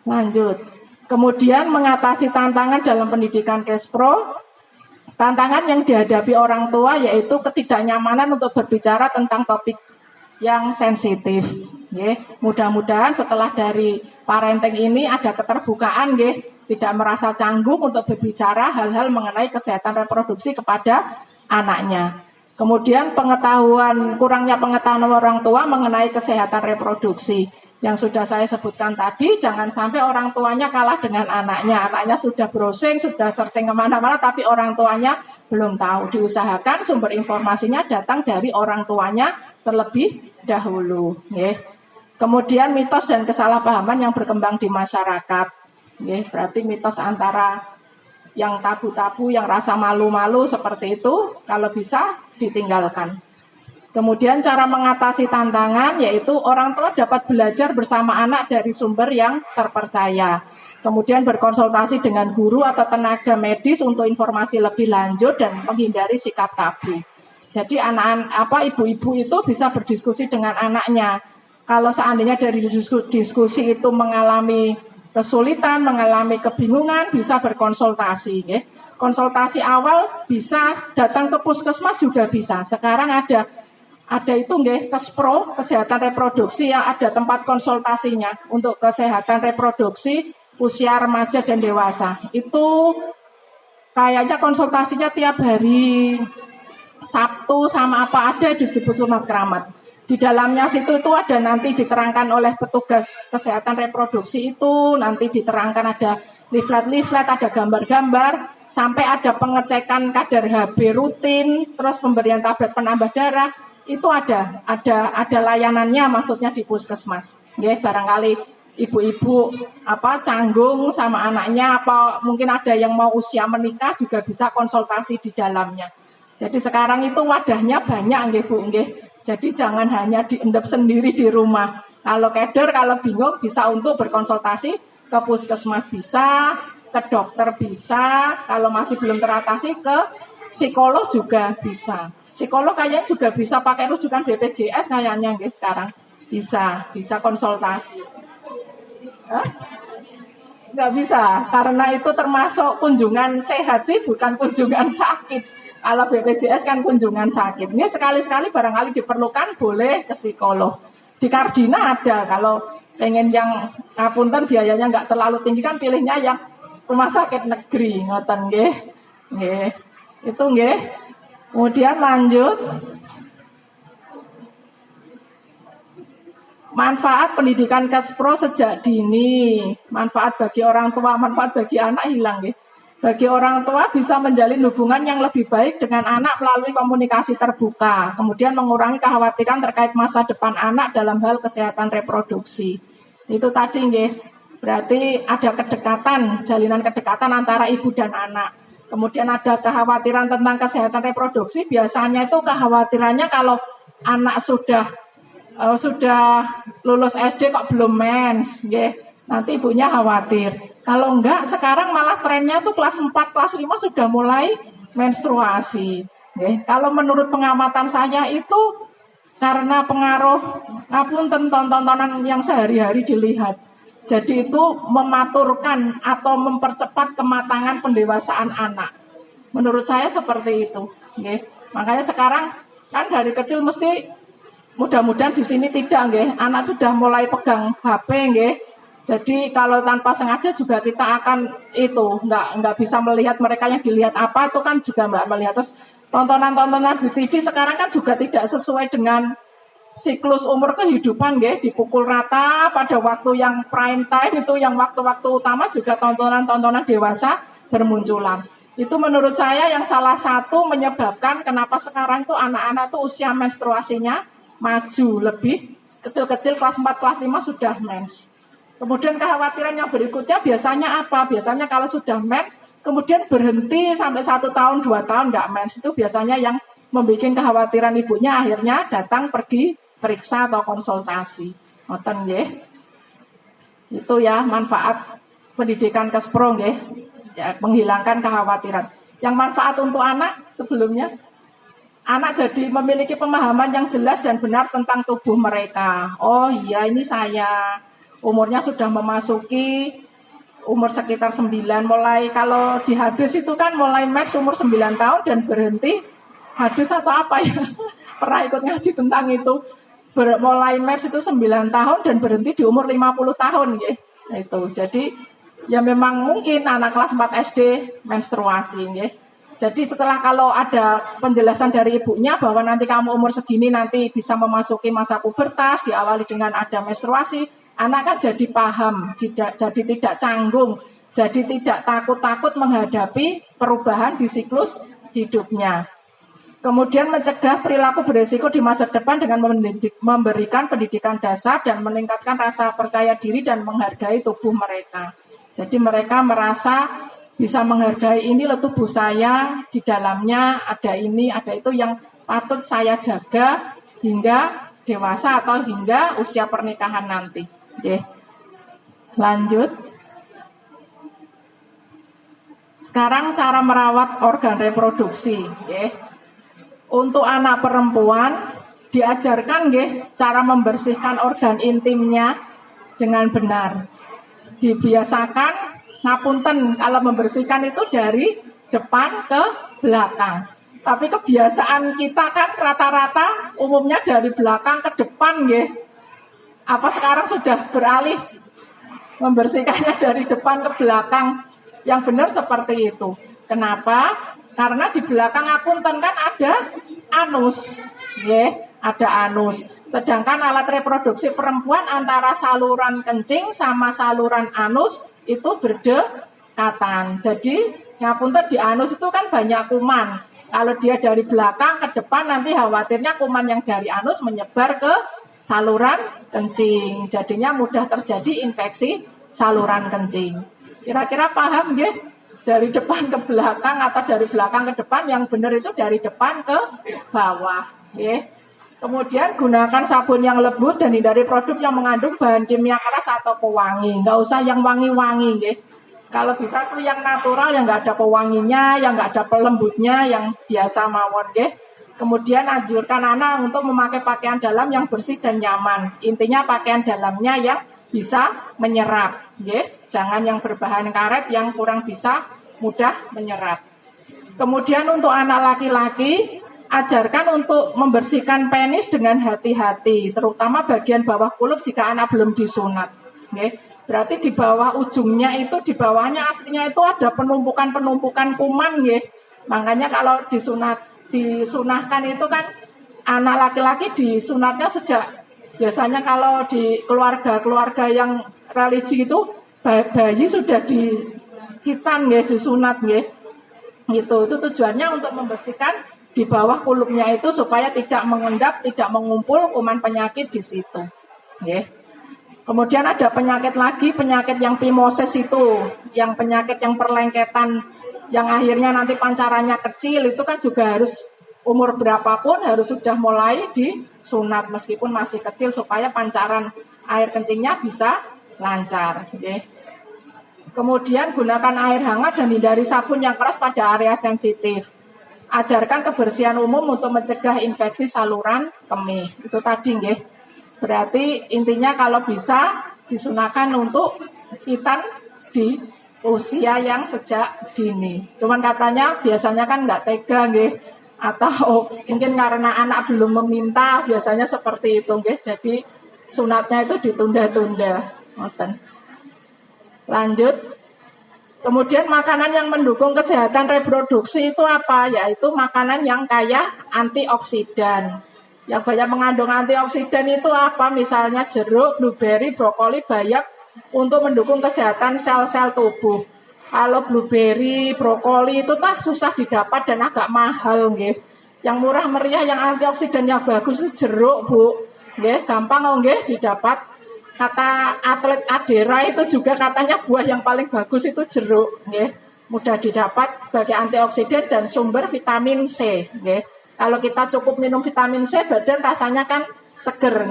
Lanjut. Kemudian mengatasi tantangan dalam pendidikan Kespro. Tantangan yang dihadapi orang tua yaitu ketidaknyamanan untuk berbicara tentang topik yang sensitif. Nggih, mudah-mudahan setelah dari parenting ini ada keterbukaan nggih, tidak merasa canggung untuk berbicara hal-hal mengenai kesehatan reproduksi kepada anaknya. Kemudian kurangnya pengetahuan orang tua mengenai kesehatan reproduksi. Yang sudah saya sebutkan tadi, jangan sampai orang tuanya kalah dengan anaknya. Anaknya sudah browsing, sudah searching kemana-mana, tapi orang tuanya belum tahu. Diusahakan sumber informasinya datang dari orang tuanya terlebih dahulu. Kemudian mitos dan kesalahpahaman yang berkembang di masyarakat. Berarti mitos antara yang tabu-tabu, yang rasa malu-malu seperti itu, kalau bisa ditinggalkan. Kemudian cara mengatasi tantangan yaitu orang tua dapat belajar bersama anak dari sumber yang terpercaya. Kemudian berkonsultasi dengan guru atau tenaga medis untuk informasi lebih lanjut dan menghindari sikap tabu. Jadi ibu-ibu itu bisa berdiskusi dengan anaknya. Kalau seandainya dari diskusi itu mengalami kesulitan, mengalami kebingungan, bisa berkonsultasi. Konsultasi awal bisa datang ke puskesmas juga bisa. Sekarang ada itu Kespro, kesehatan reproduksi yang ada tempat konsultasinya untuk kesehatan reproduksi usia remaja dan dewasa. Itu kayaknya konsultasinya tiap hari Sabtu sama apa ada di Puskesmas Keramat. Di dalamnya situ itu ada nanti diterangkan oleh petugas kesehatan reproduksi itu, nanti diterangkan ada leaflet-leaflet, ada gambar-gambar, sampai ada pengecekan kadar HB rutin, terus pemberian tablet penambah darah, itu ada layanannya maksudnya di puskesmas. Barangkali ibu-ibu canggung sama anaknya, apa mungkin ada yang mau usia menikah juga bisa konsultasi di dalamnya. Jadi sekarang itu wadahnya banyak Bu. Jadi jangan hanya diendap sendiri di rumah. Kalau keder, kalau bingung bisa untuk berkonsultasi ke puskesmas bisa, ke dokter bisa, kalau masih belum teratasi ke psikolog juga bisa. Psikolog kayaknya juga bisa pakai rujukan BPJS kayaknya sekarang. Bisa konsultasi. Nggak bisa, karena itu termasuk kunjungan sehat sih, bukan kunjungan sakit. Kalau BPJS kan kunjungan sakit. Ini sekali-sekali barangkali diperlukan boleh ke psikolog. Di Kardina ada, kalau pengen yang ngapunten biayanya nggak terlalu tinggi kan pilihnya yang rumah sakit negeri, ngoten nggih. Itu nggih. Kemudian lanjut. Manfaat pendidikan Kespro sejak dini. Manfaat bagi orang tua, manfaat bagi anak hilang nggih. Bagi orang tua bisa menjalin hubungan yang lebih baik dengan anak melalui komunikasi terbuka. Kemudian mengurangi kekhawatiran terkait masa depan anak dalam hal kesehatan reproduksi. Itu tadi nggih. Berarti ada kedekatan, jalinan kedekatan antara ibu dan anak. Kemudian ada kekhawatiran tentang kesehatan reproduksi. Biasanya itu kekhawatirannya kalau anak sudah lulus SD kok belum mens, nanti ibunya khawatir. Kalau enggak, sekarang malah trennya tuh kelas 4, kelas 5 sudah mulai menstruasi. Kalau menurut pengamatan saya itu karena pengaruh tontonan yang sehari-hari dilihat. Jadi itu mematurkan atau mempercepat kematangan pendewasaan anak. Menurut saya seperti itu. Makanya sekarang kan dari kecil mesti mudah-mudahan di sini tidak, anak sudah mulai pegang HP, Jadi kalau tanpa sengaja juga kita akan itu nggak bisa melihat mereka yang dilihat apa itu kan juga nggak melihat. Terus tontonan-tontonan di TV sekarang kan juga tidak sesuai dengan siklus umur kehidupan, dipukul rata pada waktu yang prime time itu yang waktu-waktu utama juga tontonan-tontonan dewasa bermunculan. Itu menurut saya yang salah satu menyebabkan kenapa sekarang tuh anak-anak tuh usia menstruasinya maju lebih kecil-kecil kelas 4 kelas 5 sudah mens. Kemudian kekhawatiran yang berikutnya biasanya apa? Biasanya kalau sudah mens, kemudian berhenti sampai 1 tahun, 2 tahun nggak mens. Itu biasanya yang membuat kekhawatiran ibunya akhirnya datang pergi periksa atau konsultasi. Ngoten nggih. Itu ya manfaat pendidikan Kespro nggih. Ya, menghilangkan kekhawatiran. Yang manfaat untuk anak sebelumnya, anak jadi memiliki pemahaman yang jelas dan benar tentang tubuh mereka. Oh iya, ini saya umurnya sudah memasuki umur sekitar 9, mulai kalau di hadis itu kan mulai mens umur 9 tahun dan berhenti hadis atau apa ya, pernah ikut ngaji tentang itu, mulai mens itu 9 tahun dan berhenti di umur 50 tahun nggih. Itu. Jadi ya memang mungkin anak kelas 4 SD menstruasi nggih. Jadi setelah kalau ada penjelasan dari ibunya bahwa nanti kamu umur segini nanti bisa memasuki masa pubertas, diawali dengan ada menstruasi, anak kan jadi paham, jadi tidak canggung, jadi tidak takut-takut menghadapi perubahan di siklus hidupnya. Kemudian mencegah perilaku beresiko di masa depan dengan memberikan pendidikan dasar dan meningkatkan rasa percaya diri dan menghargai tubuh mereka. Jadi mereka merasa bisa menghargai ini loh tubuh saya, di dalamnya ada ini, ada itu yang patut saya jaga hingga dewasa atau hingga usia pernikahan nanti. Oke. Lanjut. Sekarang cara merawat organ reproduksi. Oke. Untuk anak perempuan diajarkan cara membersihkan organ intimnya dengan benar. Dibiasakan ngapunten kalau membersihkan itu dari depan ke belakang. Tapi kebiasaan kita kan rata-rata umumnya dari belakang ke depan Apa sekarang sudah beralih membersihkannya dari depan ke belakang? Yang benar seperti itu. Kenapa? Karena di belakang ngapunten kan ada anus. Ada anus. Sedangkan alat reproduksi perempuan antara saluran kencing sama saluran anus itu berdekatan. Jadi ngapunten di anus itu kan banyak kuman. Kalau dia dari belakang ke depan nanti khawatirnya kuman yang dari anus menyebar ke saluran kencing. Jadinya mudah terjadi infeksi saluran kencing. Kira-kira paham Dari depan ke belakang atau dari belakang ke depan, yang benar itu dari depan ke bawah. Kemudian gunakan sabun yang lembut dan hindari produk yang mengandung bahan kimia keras atau pewangi. Nggak usah yang wangi-wangi. Kalau bisa tuh yang natural, yang nggak ada pewanginya, yang nggak ada pelembutnya, yang biasa mawon. Kemudian anjurkan anak untuk memakai pakaian dalam yang bersih dan nyaman. Intinya pakaian dalamnya yang bisa menyerap. Jangan yang berbahan karet yang kurang bisa mudah menyerap. Kemudian untuk anak laki-laki, ajarkan untuk membersihkan penis dengan hati-hati, terutama bagian bawah kulup jika anak belum disunat. Berarti di bawah ujungnya itu, di bawahnya aslinya itu ada penumpukan-penumpukan kuman. Makanya kalau disunahkan itu kan anak laki-laki disunatnya sejak, biasanya kalau di keluarga-keluarga yang religi itu bayi sudah dihitan disunat Itu tujuannya untuk membersihkan di bawah kulupnya itu supaya tidak mengendap, tidak mengumpul kuman penyakit di situ. Kemudian ada penyakit lagi, penyakit yang phimosis itu, yang penyakit yang perlengketan, yang akhirnya nanti pancarannya kecil, itu kan juga harus umur berapapun harus sudah mulai disunat meskipun masih kecil supaya pancaran air kencingnya bisa lancar. Kemudian gunakan air hangat dan hindari sabun yang keras pada area sensitif. Ajarkan kebersihan umum untuk mencegah infeksi saluran kemih. Itu tadi Berarti intinya kalau bisa disunahkan untuk khitan di usia yang sejak dini. Cuman katanya biasanya kan nggak tega atau mungkin karena anak belum meminta, biasanya seperti itu Jadi sunatnya itu ditunda-tunda. Lanjut. Kemudian makanan yang mendukung kesehatan reproduksi itu apa? Yaitu makanan yang kaya antioksidan. Yang banyak mengandung antioksidan itu apa? Misalnya jeruk, blueberry, brokoli, bayam untuk mendukung kesehatan sel-sel tubuh. Kalau blueberry, brokoli itu susah didapat dan agak mahal. Yang murah meriah yang antioksidan yang bagus itu jeruk, Bu. Gampang didapat. Kata atlet Adera itu juga katanya buah yang paling bagus itu jeruk, mudah didapat sebagai antioksidan dan sumber vitamin C. Kalau kita cukup minum vitamin C, badan rasanya kan seger.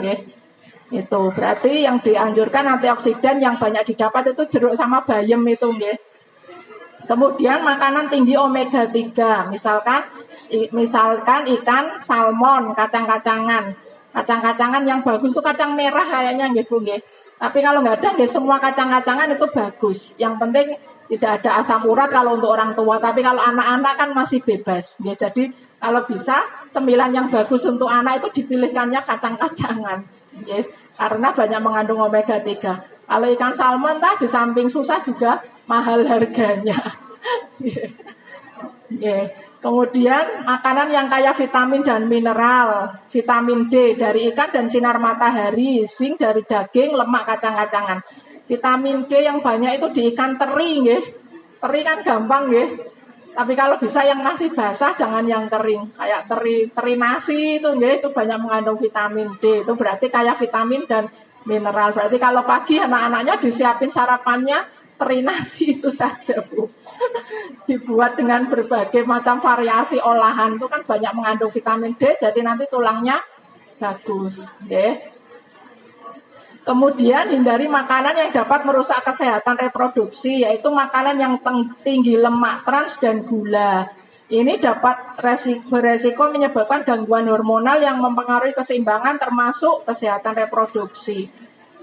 Itu berarti yang dianjurkan antioksidan yang banyak didapat itu jeruk sama bayam itu. Kemudian makanan tinggi omega 3, misalkan ikan, salmon, kacang-kacangan. Kacang-kacangan yang bagus itu kacang merah kayaknya Bu. Tapi kalau nggak ada semua kacang-kacangan itu bagus. Yang penting tidak ada asam urat kalau untuk orang tua. Tapi kalau anak-anak kan masih bebas. Jadi kalau bisa cemilan yang bagus untuk anak itu dipilihkannya kacang-kacangan. Nggih, karena banyak mengandung omega 3. Kalau ikan salmon di samping susah juga mahal harganya. Kemudian makanan yang kaya vitamin dan mineral, vitamin D dari ikan dan sinar matahari, zinc dari daging, lemak kacang-kacangan. Vitamin D yang banyak itu di ikan teri, nggih. Teri kan gampang, nggih. Tapi kalau bisa yang masih basah, jangan yang kering. Kayak teri nasi itu, nggih, itu banyak mengandung vitamin D. Itu berarti kaya vitamin dan mineral. Berarti kalau pagi anak-anaknya disiapin sarapannya teri nasi itu saja, Bu. Dibuat dengan berbagai macam variasi olahan. Itu kan banyak mengandung vitamin D, jadi nanti tulangnya bagus. Kemudian hindari makanan yang dapat merusak kesehatan reproduksi, yaitu makanan yang tinggi lemak trans dan gula. Ini dapat beresiko menyebabkan gangguan hormonal yang mempengaruhi keseimbangan termasuk kesehatan reproduksi.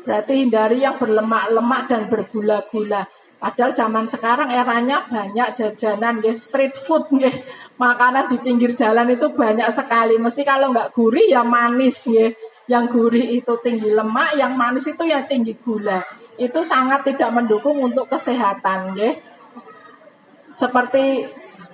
Berarti hindari yang berlemak-lemak dan bergula-gula. Padahal zaman sekarang eranya banyak jajanan, street food, makanan di pinggir jalan itu banyak sekali. Mesti kalau nggak gurih ya manis, yang gurih itu tinggi lemak, yang manis itu yang tinggi gula. Itu sangat tidak mendukung untuk kesehatan. Seperti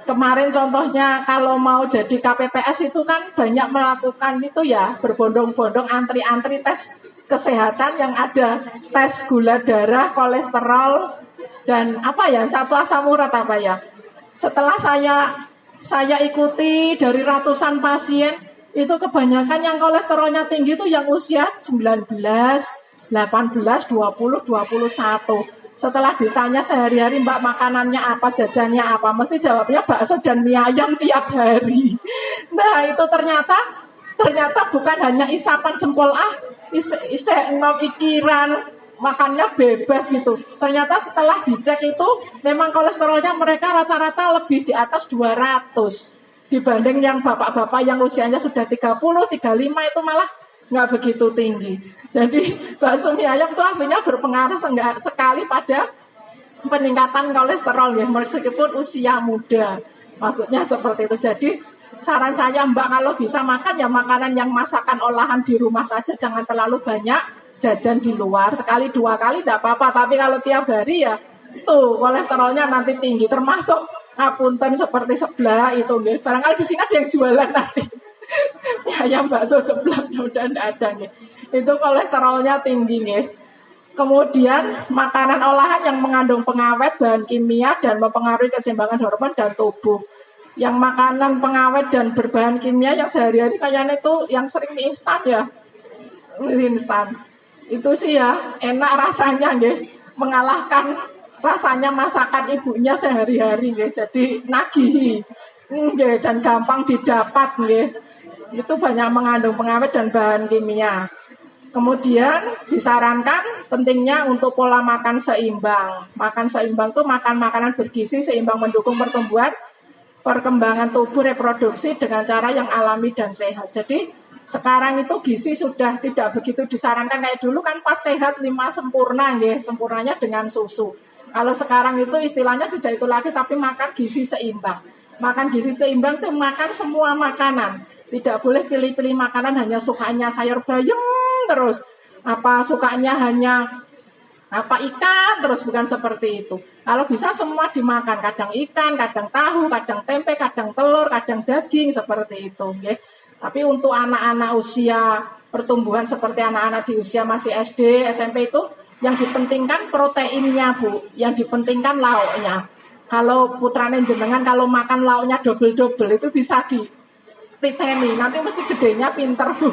kemarin contohnya kalau mau jadi KPPS itu kan banyak melakukan itu ya, berbondong-bondong antri-antri tes kesehatan yang ada tes gula darah, kolesterol, dan satu asam urat Setelah saya ikuti dari ratusan pasien, itu kebanyakan yang kolesterolnya tinggi itu yang usia 19, 18, 20, 21. Setelah ditanya sehari-hari, Mbak, makanannya apa, jajannya apa, mesti jawabnya bakso dan mie ayam tiap hari. Nah, itu ternyata bukan hanya isapan jempol ikiran makannya bebas gitu. Ternyata setelah dicek itu memang kolesterolnya mereka rata-rata lebih di atas 200 dibanding yang bapak-bapak yang usianya sudah 30, 35 itu malah nggak begitu tinggi. Jadi bakso mie ayam itu aslinya berpengaruh sekali pada peningkatan kolesterol ya, meskipun usia muda. Maksudnya seperti itu. Jadi saran saya, Mbak, kalau bisa makan ya makanan yang masakan olahan di rumah saja, jangan terlalu banyak jajan di luar. Sekali 2 kali tidak apa-apa, tapi kalau tiap hari ya tuh kolesterolnya nanti tinggi. Termasuk ngapunten seperti sebelah itu, barangkali di sini ada yang jualan nanti. Ya bakso sebelah udah tidak ada, itu kolesterolnya tinggi. Kemudian makanan olahan yang mengandung pengawet, bahan kimia dan mempengaruhi keseimbangan hormon dan tubuh. Yang makanan pengawet dan berbahan kimia yang sehari-hari kayaknya itu yang sering mie instan ya. Mie instan. Itu sih ya enak rasanya mengalahkan rasanya masakan ibunya sehari-hari Jadi nagih dan gampang didapat Itu banyak mengandung pengawet dan bahan kimia. Kemudian disarankan pentingnya untuk pola makan seimbang. Makan seimbang itu makan makanan bergizi seimbang mendukung perkembangan tubuh reproduksi dengan cara yang alami dan sehat. Jadi sekarang itu gizi sudah tidak begitu disarankan kayak dulu kan 4 sehat 5 sempurna sempurnanya dengan susu. Kalau sekarang itu istilahnya tidak itu lagi tapi makan gizi seimbang. Makan gizi seimbang itu makan semua makanan. Tidak boleh pilih-pilih makanan hanya sukanya sayur bayam terus. Sukanya hanya ikan terus, bukan seperti itu. Kalau bisa semua dimakan, kadang ikan, kadang tahu, kadang tempe, kadang telur, kadang daging, seperti itu. Tapi untuk anak-anak usia pertumbuhan seperti anak-anak di usia masih SD, SMP itu yang dipentingkan proteinnya, Bu. Yang dipentingkan lauknya. Kalau putrane jenengan kalau makan lauknya double-double itu bisa dititeni. Nanti mesti gedenya pinter, Bu.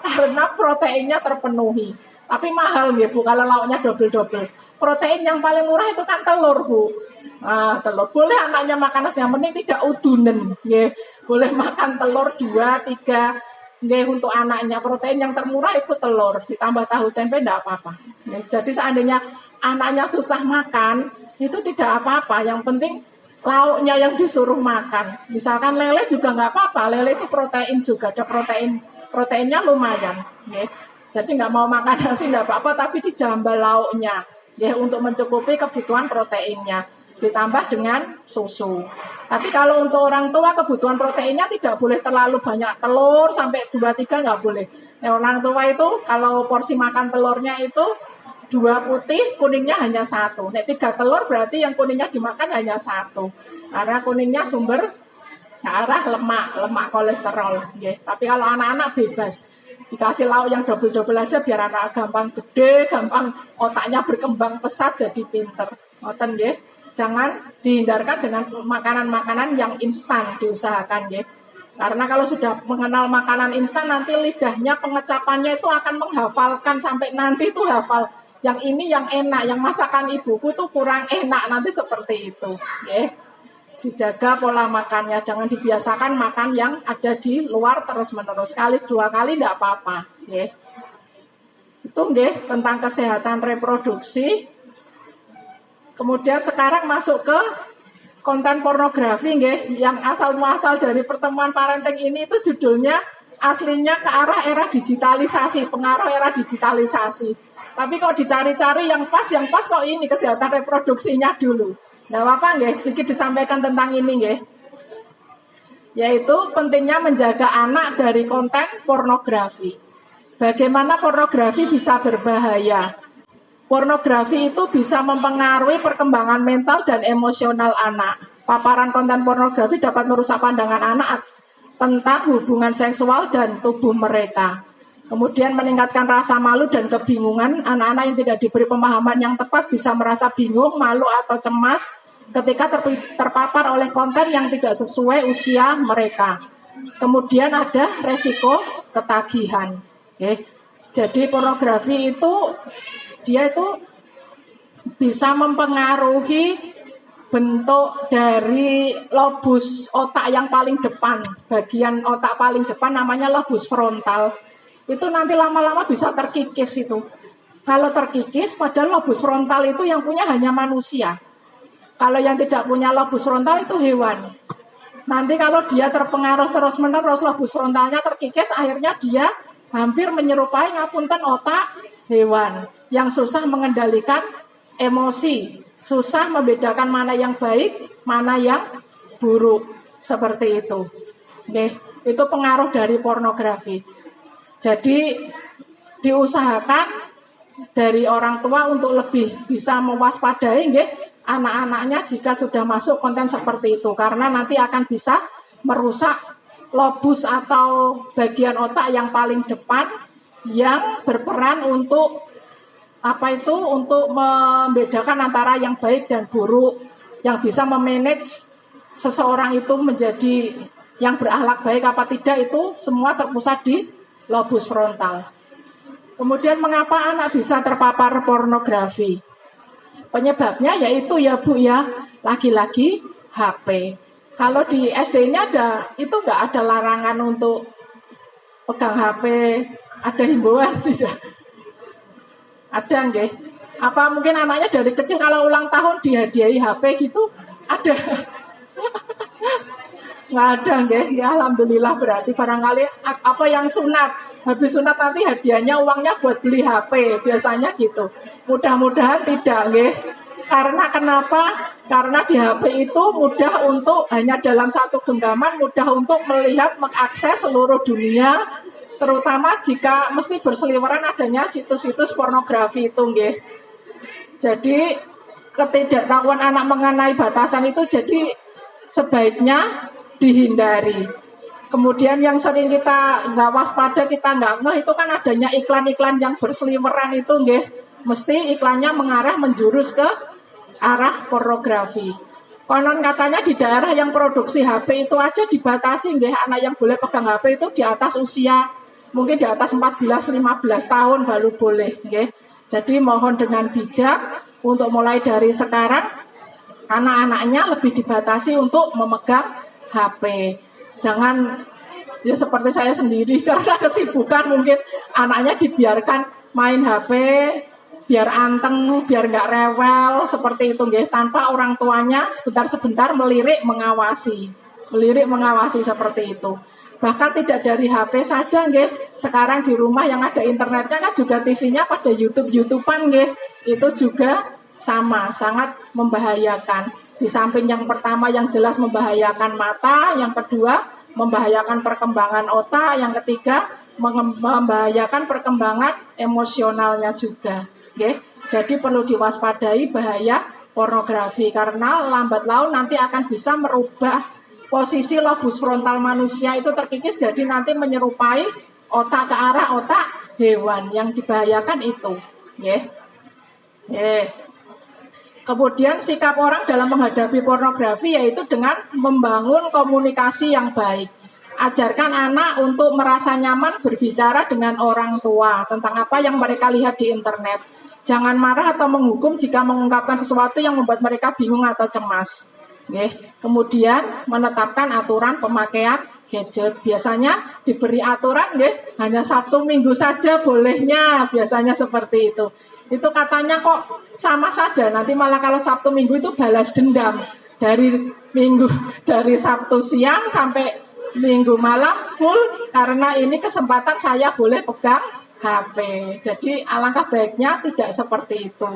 Karena proteinnya terpenuhi. Tapi mahal Bu kalau lauknya double-double. Protein yang paling murah itu kan telur, Bu. Telur. Boleh anaknya makan nasi, yang penting tidak udunen. Boleh makan telur 2, 3 untuk anaknya. Protein yang termurah itu telur. Ditambah tahu tempe tidak apa-apa. Jadi seandainya anaknya susah makan, itu tidak apa-apa. Yang penting lauknya yang disuruh makan. Misalkan lele juga nggak apa-apa. Lele itu protein juga. Ada proteinnya lumayan. Jadi nggak mau makan nasi nggak apa-apa, tapi dijambal lauknya untuk mencukupi kebutuhan proteinnya. ditambah dengan susu. Tapi kalau untuk orang tua kebutuhan proteinnya tidak boleh terlalu banyak telur, sampai 2-3 nggak boleh. Nah, orang tua itu kalau porsi makan telurnya itu 2 putih, kuningnya hanya 1. Nek 3 telur berarti yang kuningnya dimakan hanya 1. Karena kuningnya sumber ke arah lemak kolesterol. Tapi kalau anak-anak bebas, dikasih lauk yang double-double aja biar anak gampang gede, gampang otaknya berkembang pesat jadi pinter. Ngoten nggih. Jangan dihindarkan dengan makanan-makanan yang instan, diusahakan nggih. Karena kalau sudah mengenal makanan instan nanti lidahnya pengecapannya itu akan menghafalkan sampai nanti itu hafal yang ini yang enak, yang masakan ibuku tuh kurang enak, nanti seperti itu nggih. Dijaga pola makannya, jangan dibiasakan makan yang ada di luar terus-menerus. Sekali 2 kali tidak apa-apa nggih. Itu nggih tentang kesehatan reproduksi. Kemudian sekarang masuk ke konten pornografi nggih, yang asal muasal dari pertemuan parenting ini itu judulnya aslinya ke arah era digitalisasi, pengaruh era digitalisasi. Tapi kok dicari-cari yang pas kok ini kesehatan reproduksinya dulu. Nah, apa nggih sedikit disampaikan tentang ini nggih. Yaitu pentingnya menjaga anak dari konten pornografi. Bagaimana pornografi bisa berbahaya? Pornografi itu bisa mempengaruhi perkembangan mental dan emosional anak. Paparan konten pornografi dapat merusak pandangan anak tentang hubungan seksual dan tubuh mereka. Kemudian meningkatkan rasa malu dan kebingungan. Anak-anak yang tidak diberi pemahaman yang tepat bisa merasa bingung, malu atau cemas ketika terpapar oleh konten yang tidak sesuai usia mereka. Kemudian ada resiko ketagihan. Jadi pornografi itu dia itu bisa mempengaruhi bentuk dari lobus otak yang paling depan. Bagian otak paling depan namanya lobus frontal. Itu nanti lama-lama bisa terkikis itu. Kalau terkikis, padahal lobus frontal itu yang punya hanya manusia. Kalau yang tidak punya lobus frontal itu hewan. Nanti kalau dia terpengaruh terus-menerus lobus frontalnya terkikis, akhirnya dia hampir menyerupai ngapunten otak hewan yang susah mengendalikan emosi, susah membedakan mana yang baik, mana yang buruk, seperti itu. Oke, itu pengaruh dari pornografi. Jadi diusahakan dari orang tua untuk lebih bisa mewaspadai anak-anaknya jika sudah masuk konten seperti itu, karena nanti akan bisa merusak lobus atau bagian otak yang paling depan yang berperan untuk untuk membedakan antara yang baik dan buruk, yang bisa memanage seseorang itu menjadi yang berakhlak baik apa tidak, itu semua terpusat di lobus frontal. Kemudian mengapa anak bisa terpapar pornografi? Penyebabnya yaitu ya Bu ya, lagi-lagi HP. Kalau di SD ini itu nggak ada larangan untuk pegang HP, ada himbauan tidak? Ada nggih? Apa mungkin anaknya dari kecil kalau ulang tahun dihadiahi HP gitu? Ada? Nggak ada nggih? Ya alhamdulillah, berarti barangkali apa yang sunat. Habis sunat nanti hadiahnya uangnya buat beli HP. Biasanya gitu. Mudah-mudahan tidak nggih. Karena kenapa? Karena di HP itu mudah untuk hanya dalam satu genggaman, mudah untuk melihat, mengakses seluruh dunia. Terutama jika mesti berseliweran adanya situs-situs pornografi itu nggih. Jadi ketidaktahuan anak mengenai batasan itu jadi sebaiknya dihindari. Kemudian yang sering kita nggak waspada, kita nggak ngeh itu kan adanya iklan-iklan yang berseliweran itu nggih. Mesti iklannya mengarah menjurus ke arah pornografi. Konon katanya di daerah yang produksi HP itu aja dibatasi nggih, anak yang boleh pegang HP itu di atas usia mungkin di atas 14-15 tahun baru boleh nggih. Jadi mohon dengan bijak untuk mulai dari sekarang anak-anaknya lebih dibatasi untuk memegang HP. Jangan ya seperti saya sendiri karena kesibukan mungkin anaknya dibiarkan main HP biar anteng, biar nggak rewel seperti itu nggih, tanpa orang tuanya sebentar-sebentar melirik mengawasi seperti itu. Bahkan tidak dari HP saja nggih. Sekarang di rumah yang ada internetnya kan juga TV-nya pada YouTube-YouTubean nggih. Itu juga sama, sangat membahayakan. Di samping yang pertama yang jelas membahayakan mata, yang kedua membahayakan perkembangan otak, yang ketiga membahayakan perkembangan emosionalnya juga. Okay? Jadi perlu diwaspadai bahaya pornografi karena lambat laun nanti akan bisa merubah posisi lobus frontal manusia itu terkikis, jadi nanti menyerupai otak ke arah otak hewan. Yang dibahayakan itu. Kemudian sikap orang dalam menghadapi pornografi yaitu dengan membangun komunikasi yang baik. Ajarkan anak untuk merasa nyaman berbicara dengan orang tua tentang apa yang mereka lihat di internet. Jangan marah atau menghukum jika mengungkapkan sesuatu yang membuat mereka bingung atau cemas. Kemudian menetapkan aturan pemakaian gadget. Biasanya diberi aturan hanya Sabtu Minggu saja bolehnya, biasanya seperti itu. Itu katanya kok sama saja, nanti malah kalau Sabtu Minggu itu balas dendam. Dari Sabtu siang sampai Minggu malam full, karena ini kesempatan saya boleh pegang HP. Jadi alangkah baiknya tidak seperti itu.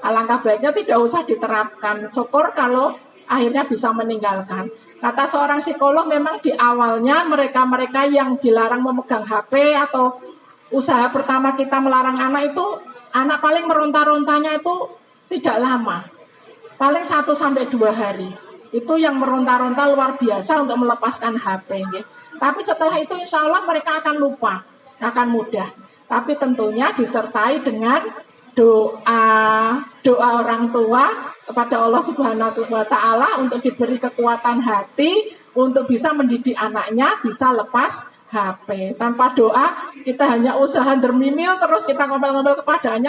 Alangkah baiknya tidak usah diterapkan. Syukur kalau akhirnya bisa meninggalkan. Kata seorang psikolog, memang di awalnya mereka-mereka yang dilarang memegang HP atau usaha pertama kita melarang anak itu, anak paling meronta-rontanya itu tidak lama. Paling 1-2 hari. Itu yang meronta-ronta luar biasa untuk melepaskan HP. Tapi setelah itu insya Allah mereka akan lupa, akan mudah. Tapi tentunya disertai dengan doa orang tua kepada Allah Subhanahu wa Ta'ala untuk diberi kekuatan hati untuk bisa mendidik anaknya bisa lepas HP. Tanpa doa kita hanya usaha dermimil terus kita ngomel-ngomel kepada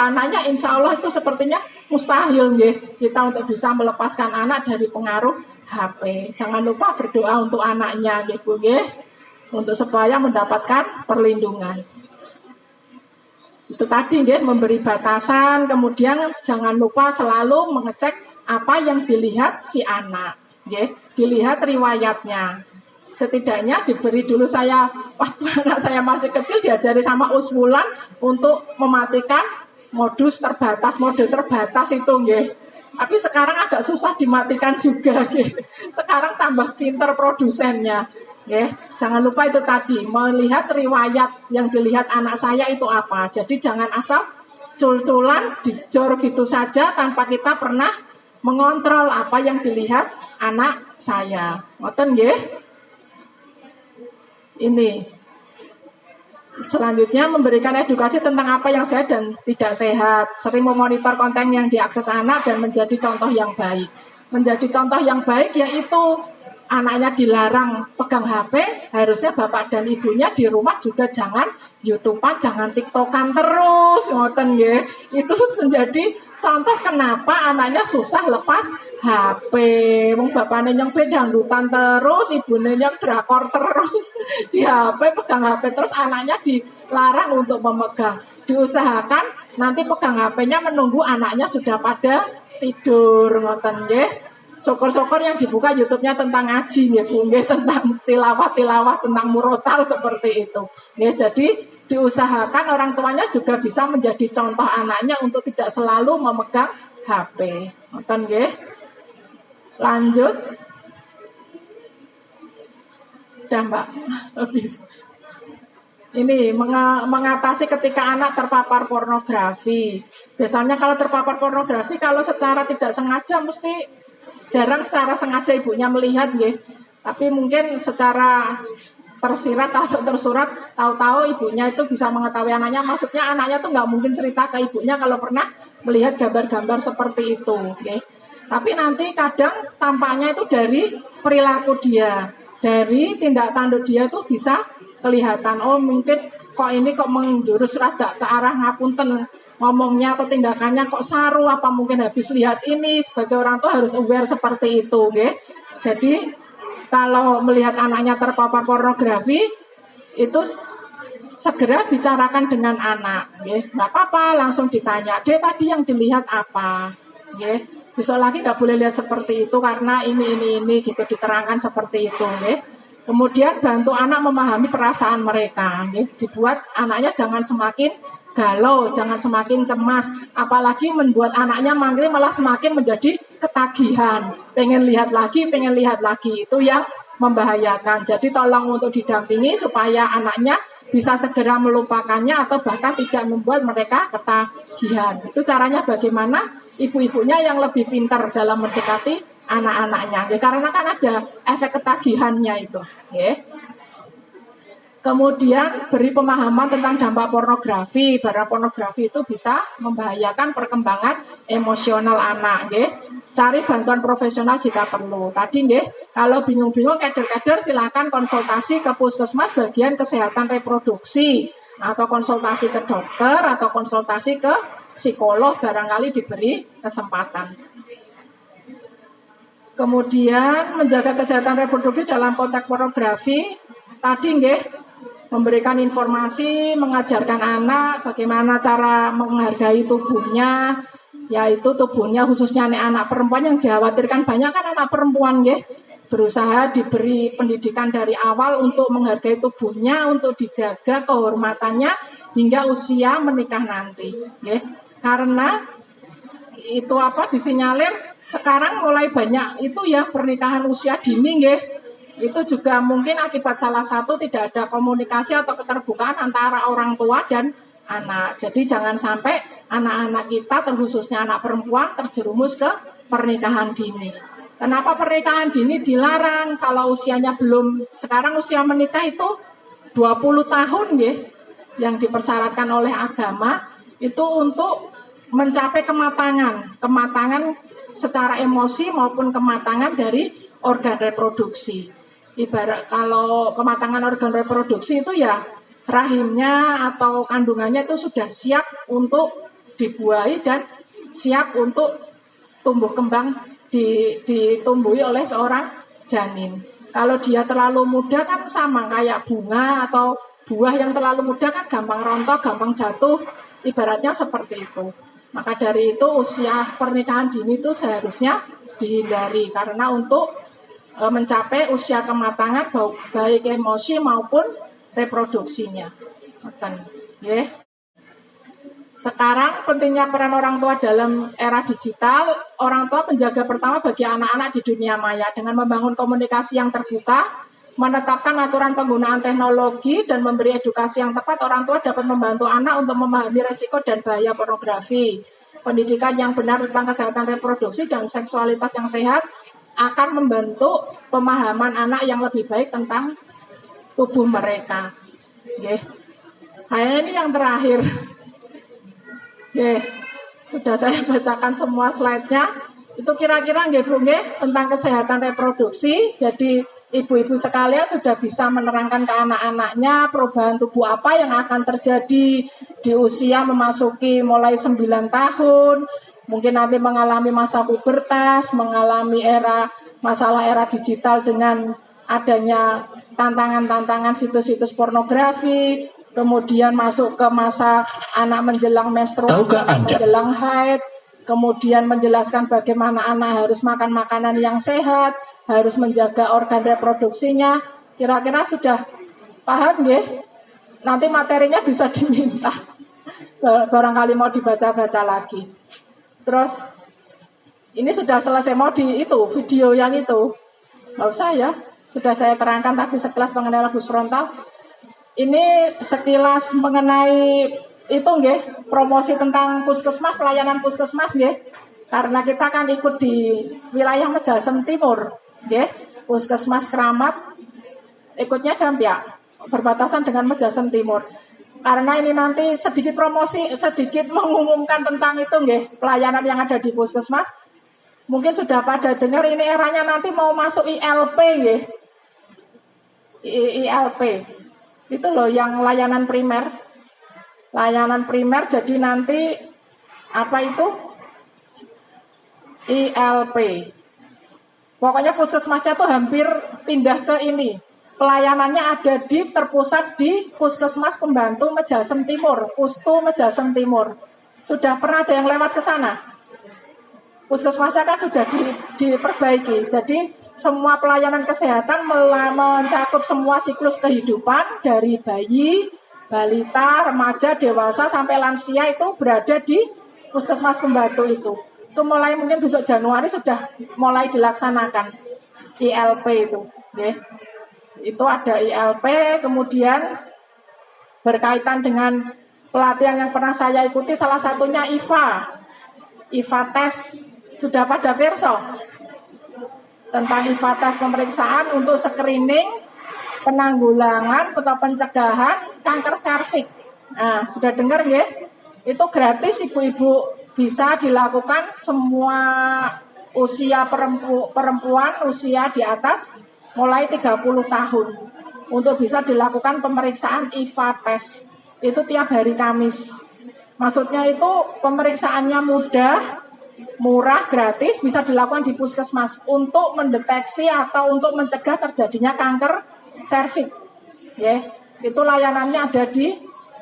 anaknya, insya Allah itu sepertinya mustahil kita untuk bisa melepaskan anak dari pengaruh HP. Jangan lupa berdoa untuk anaknya untuk supaya mendapatkan perlindungan. Itu tadi memberi batasan, kemudian jangan lupa selalu mengecek apa yang dilihat si anak, dilihat riwayatnya. Setidaknya diberi dulu waktu anak saya masih kecil diajari sama Uswulan untuk mematikan mode terbatas itu Tapi sekarang agak susah dimatikan juga Sekarang tambah pinter produsennya. Jangan lupa itu tadi, melihat riwayat yang dilihat anak saya itu apa. Jadi jangan asal cul-culan, dijor gitu saja tanpa kita pernah mengontrol apa yang dilihat anak saya. Ngoten Ini. Selanjutnya memberikan edukasi tentang apa yang sehat dan tidak sehat. Sering memonitor konten yang diakses anak dan menjadi contoh yang baik. Menjadi contoh yang baik yaitu anaknya dilarang pegang HP, harusnya bapak dan ibunya di rumah juga jangan YouTubean, jangan TikTokan terus, ngoten Itu menjadi contoh kenapa anaknya susah lepas HP. Wong bapaknya yang dangdutan terus, ibunya yang drakor terus di HP, pegang HP terus, anaknya dilarang untuk memegang. Diusahakan nanti pegang HP-nya menunggu anaknya sudah pada tidur, ngoten Syukur-syukur yang dibuka YouTube-nya tentang ngaji tentang tilawah-tilawah, tentang murotal seperti itu. Jadi diusahakan orang tuanya juga bisa menjadi contoh anaknya untuk tidak selalu memegang HP. Ngoten Lanjut. Udah Mbak, habis. Ini mengatasi ketika anak terpapar pornografi. Biasanya kalau terpapar pornografi, kalau secara tidak sengaja mesti jarang secara sengaja ibunya melihat tapi mungkin secara tersirat atau tersurat tahu-tahu ibunya itu bisa mengetahui anaknya. Maksudnya anaknya tuh nggak mungkin cerita ke ibunya kalau pernah melihat gambar-gambar seperti itu Tapi nanti kadang tampaknya itu dari perilaku dia, dari tindak tanduk dia itu bisa kelihatan. Oh mungkin kok ini kok menjurus rada ke arah ngapunten, ngomongnya atau tindakannya kok saru, apa mungkin habis lihat ini. Sebagai orang tua harus aware seperti itu Jadi kalau melihat anaknya terpapar pornografi itu segera bicarakan dengan anak nggak apa-apa, langsung ditanya, "Dek, tadi yang dilihat apa?" Besok lagi nggak boleh lihat seperti itu karena ini gitu, diterangkan seperti itu Kemudian bantu anak memahami perasaan mereka Dibuat anaknya jangan semakin galau, jangan semakin cemas, apalagi membuat anaknya malah semakin menjadi ketagihan, pengen lihat lagi, itu yang membahayakan. Jadi tolong untuk didampingi supaya anaknya bisa segera melupakannya atau bahkan tidak membuat mereka ketagihan. Itu caranya bagaimana ibu-ibunya yang lebih pintar dalam mendekati anak-anaknya. Ya, karena kan ada efek ketagihannya itu. Ya. Kemudian beri pemahaman tentang dampak pornografi. Bahwa pornografi itu bisa membahayakan perkembangan emosional anak. Nggih. Cari bantuan profesional jika perlu. Tadi nggih, kalau bingung-bingung kader-kader silakan konsultasi ke puskesmas bagian kesehatan reproduksi atau konsultasi ke dokter atau konsultasi ke psikolog barangkali diberi kesempatan. Kemudian menjaga kesehatan reproduksi dalam konteks pornografi. Tadi nggih, memberikan informasi, mengajarkan anak bagaimana cara menghargai tubuhnya, yaitu tubuhnya khususnya anak perempuan yang dikhawatirkan banyak kan anak perempuan nggih, berusaha diberi pendidikan dari awal untuk menghargai tubuhnya, untuk dijaga kehormatannya hingga usia menikah nanti, nggih. Karena itu disinyalir sekarang mulai banyak itu ya pernikahan usia dini nggih. Itu juga mungkin akibat salah satu tidak ada komunikasi atau keterbukaan antara orang tua dan anak. Jadi jangan sampai anak-anak kita, terkhususnya anak perempuan, terjerumus ke pernikahan dini. Kenapa pernikahan dini dilarang? Kalau usianya belum, sekarang usia menikah itu 20 tahun ya, yang dipersyaratkan oleh agama, itu untuk mencapai kematangan secara emosi maupun kematangan dari organ reproduksi. Ibarat kalau kematangan organ reproduksi itu ya rahimnya atau kandungannya itu sudah siap untuk dibuahi dan siap untuk tumbuh kembang ditumbuhi oleh seorang janin. Kalau dia terlalu muda kan sama kayak bunga atau buah yang terlalu muda kan gampang rontok, gampang jatuh, ibaratnya seperti itu. Maka dari itu usia pernikahan dini itu seharusnya dihindari karena untuk mencapai usia kematangan baik emosi maupun reproduksinya. Yeah. Sekarang pentingnya peran orang tua dalam era digital. Orang tua penjaga pertama bagi anak-anak di dunia maya dengan membangun komunikasi yang terbuka, menetapkan aturan penggunaan teknologi dan memberi edukasi yang tepat. Orang tua dapat membantu anak untuk memahami risiko dan bahaya pornografi. Pendidikan yang benar tentang kesehatan reproduksi dan seksualitas yang sehat akan membantu pemahaman anak yang lebih baik tentang tubuh mereka. Okay. Kayaknya ini yang terakhir. Okay. Sudah saya bacakan semua slide-nya. Itu kira-kira nggih Bu nggih tentang kesehatan reproduksi. Jadi ibu-ibu sekalian sudah bisa menerangkan ke anak-anaknya perubahan tubuh apa yang akan terjadi di usia memasuki mulai 9 tahun. Mungkin nanti mengalami masa pubertas, mengalami masalah era digital dengan adanya tantangan-tantangan situs-situs pornografi, kemudian masuk ke masa anak menjelang menstruasi, menjelang haid, kemudian menjelaskan bagaimana anak harus makan makanan yang sehat, harus menjaga organ reproduksinya. Kira-kira sudah paham nggih? Nanti materinya bisa diminta. Barangkali mau dibaca-baca lagi. Terus ini sudah selesai mau video yang itu nggak usah ya, sudah saya terangkan tadi sekilas mengenai labus frontal. Ini sekilas mengenai itu nggih, promosi tentang puskesmas, pelayanan puskesmas nggih. Karena kita kan ikut di wilayah Mejasen Timur nggih, Puskesmas Keramat ikutnya Dampiak, berbatasan dengan Mejasen Timur. Karena ini nanti sedikit promosi, sedikit mengumumkan tentang itu nggih, pelayanan yang ada di puskesmas. Mungkin sudah pada dengar ini eranya nanti mau masuk ILP nggih. ILP. Itu loh yang layanan primer. Layanan primer jadi nanti apa itu? ILP. Pokoknya puskesmasnya tuh hampir pindah ke ini. Pelayanannya ada terpusat di Puskesmas Pembantu Mejasen Timur, Pustu Mejasen Timur. Sudah pernah ada yang lewat ke sana? Puskesmasnya kan sudah diperbaiki. Jadi semua pelayanan kesehatan mencakup semua siklus kehidupan dari bayi, balita, remaja, dewasa sampai lansia itu berada di Puskesmas Pembantu itu. itu mulai mungkin besok Januari sudah mulai dilaksanakan ILP itu. Nggih. Itu ada ILP, kemudian berkaitan dengan pelatihan yang pernah saya ikuti, salah satunya IVA tes. Sudah pada perso tentang IVA tes pemeriksaan untuk screening penanggulangan atau pencegahan kanker serviks. Nah, sudah dengar ya? Itu gratis, ibu-ibu bisa dilakukan semua usia perempuan usia di atas mulai 30 tahun untuk bisa dilakukan pemeriksaan IVA tes. Itu tiap hari Kamis. Maksudnya itu pemeriksaannya mudah, murah, gratis, bisa dilakukan di puskesmas untuk mendeteksi atau untuk mencegah terjadinya kanker serviks. Ya, itu layanannya ada di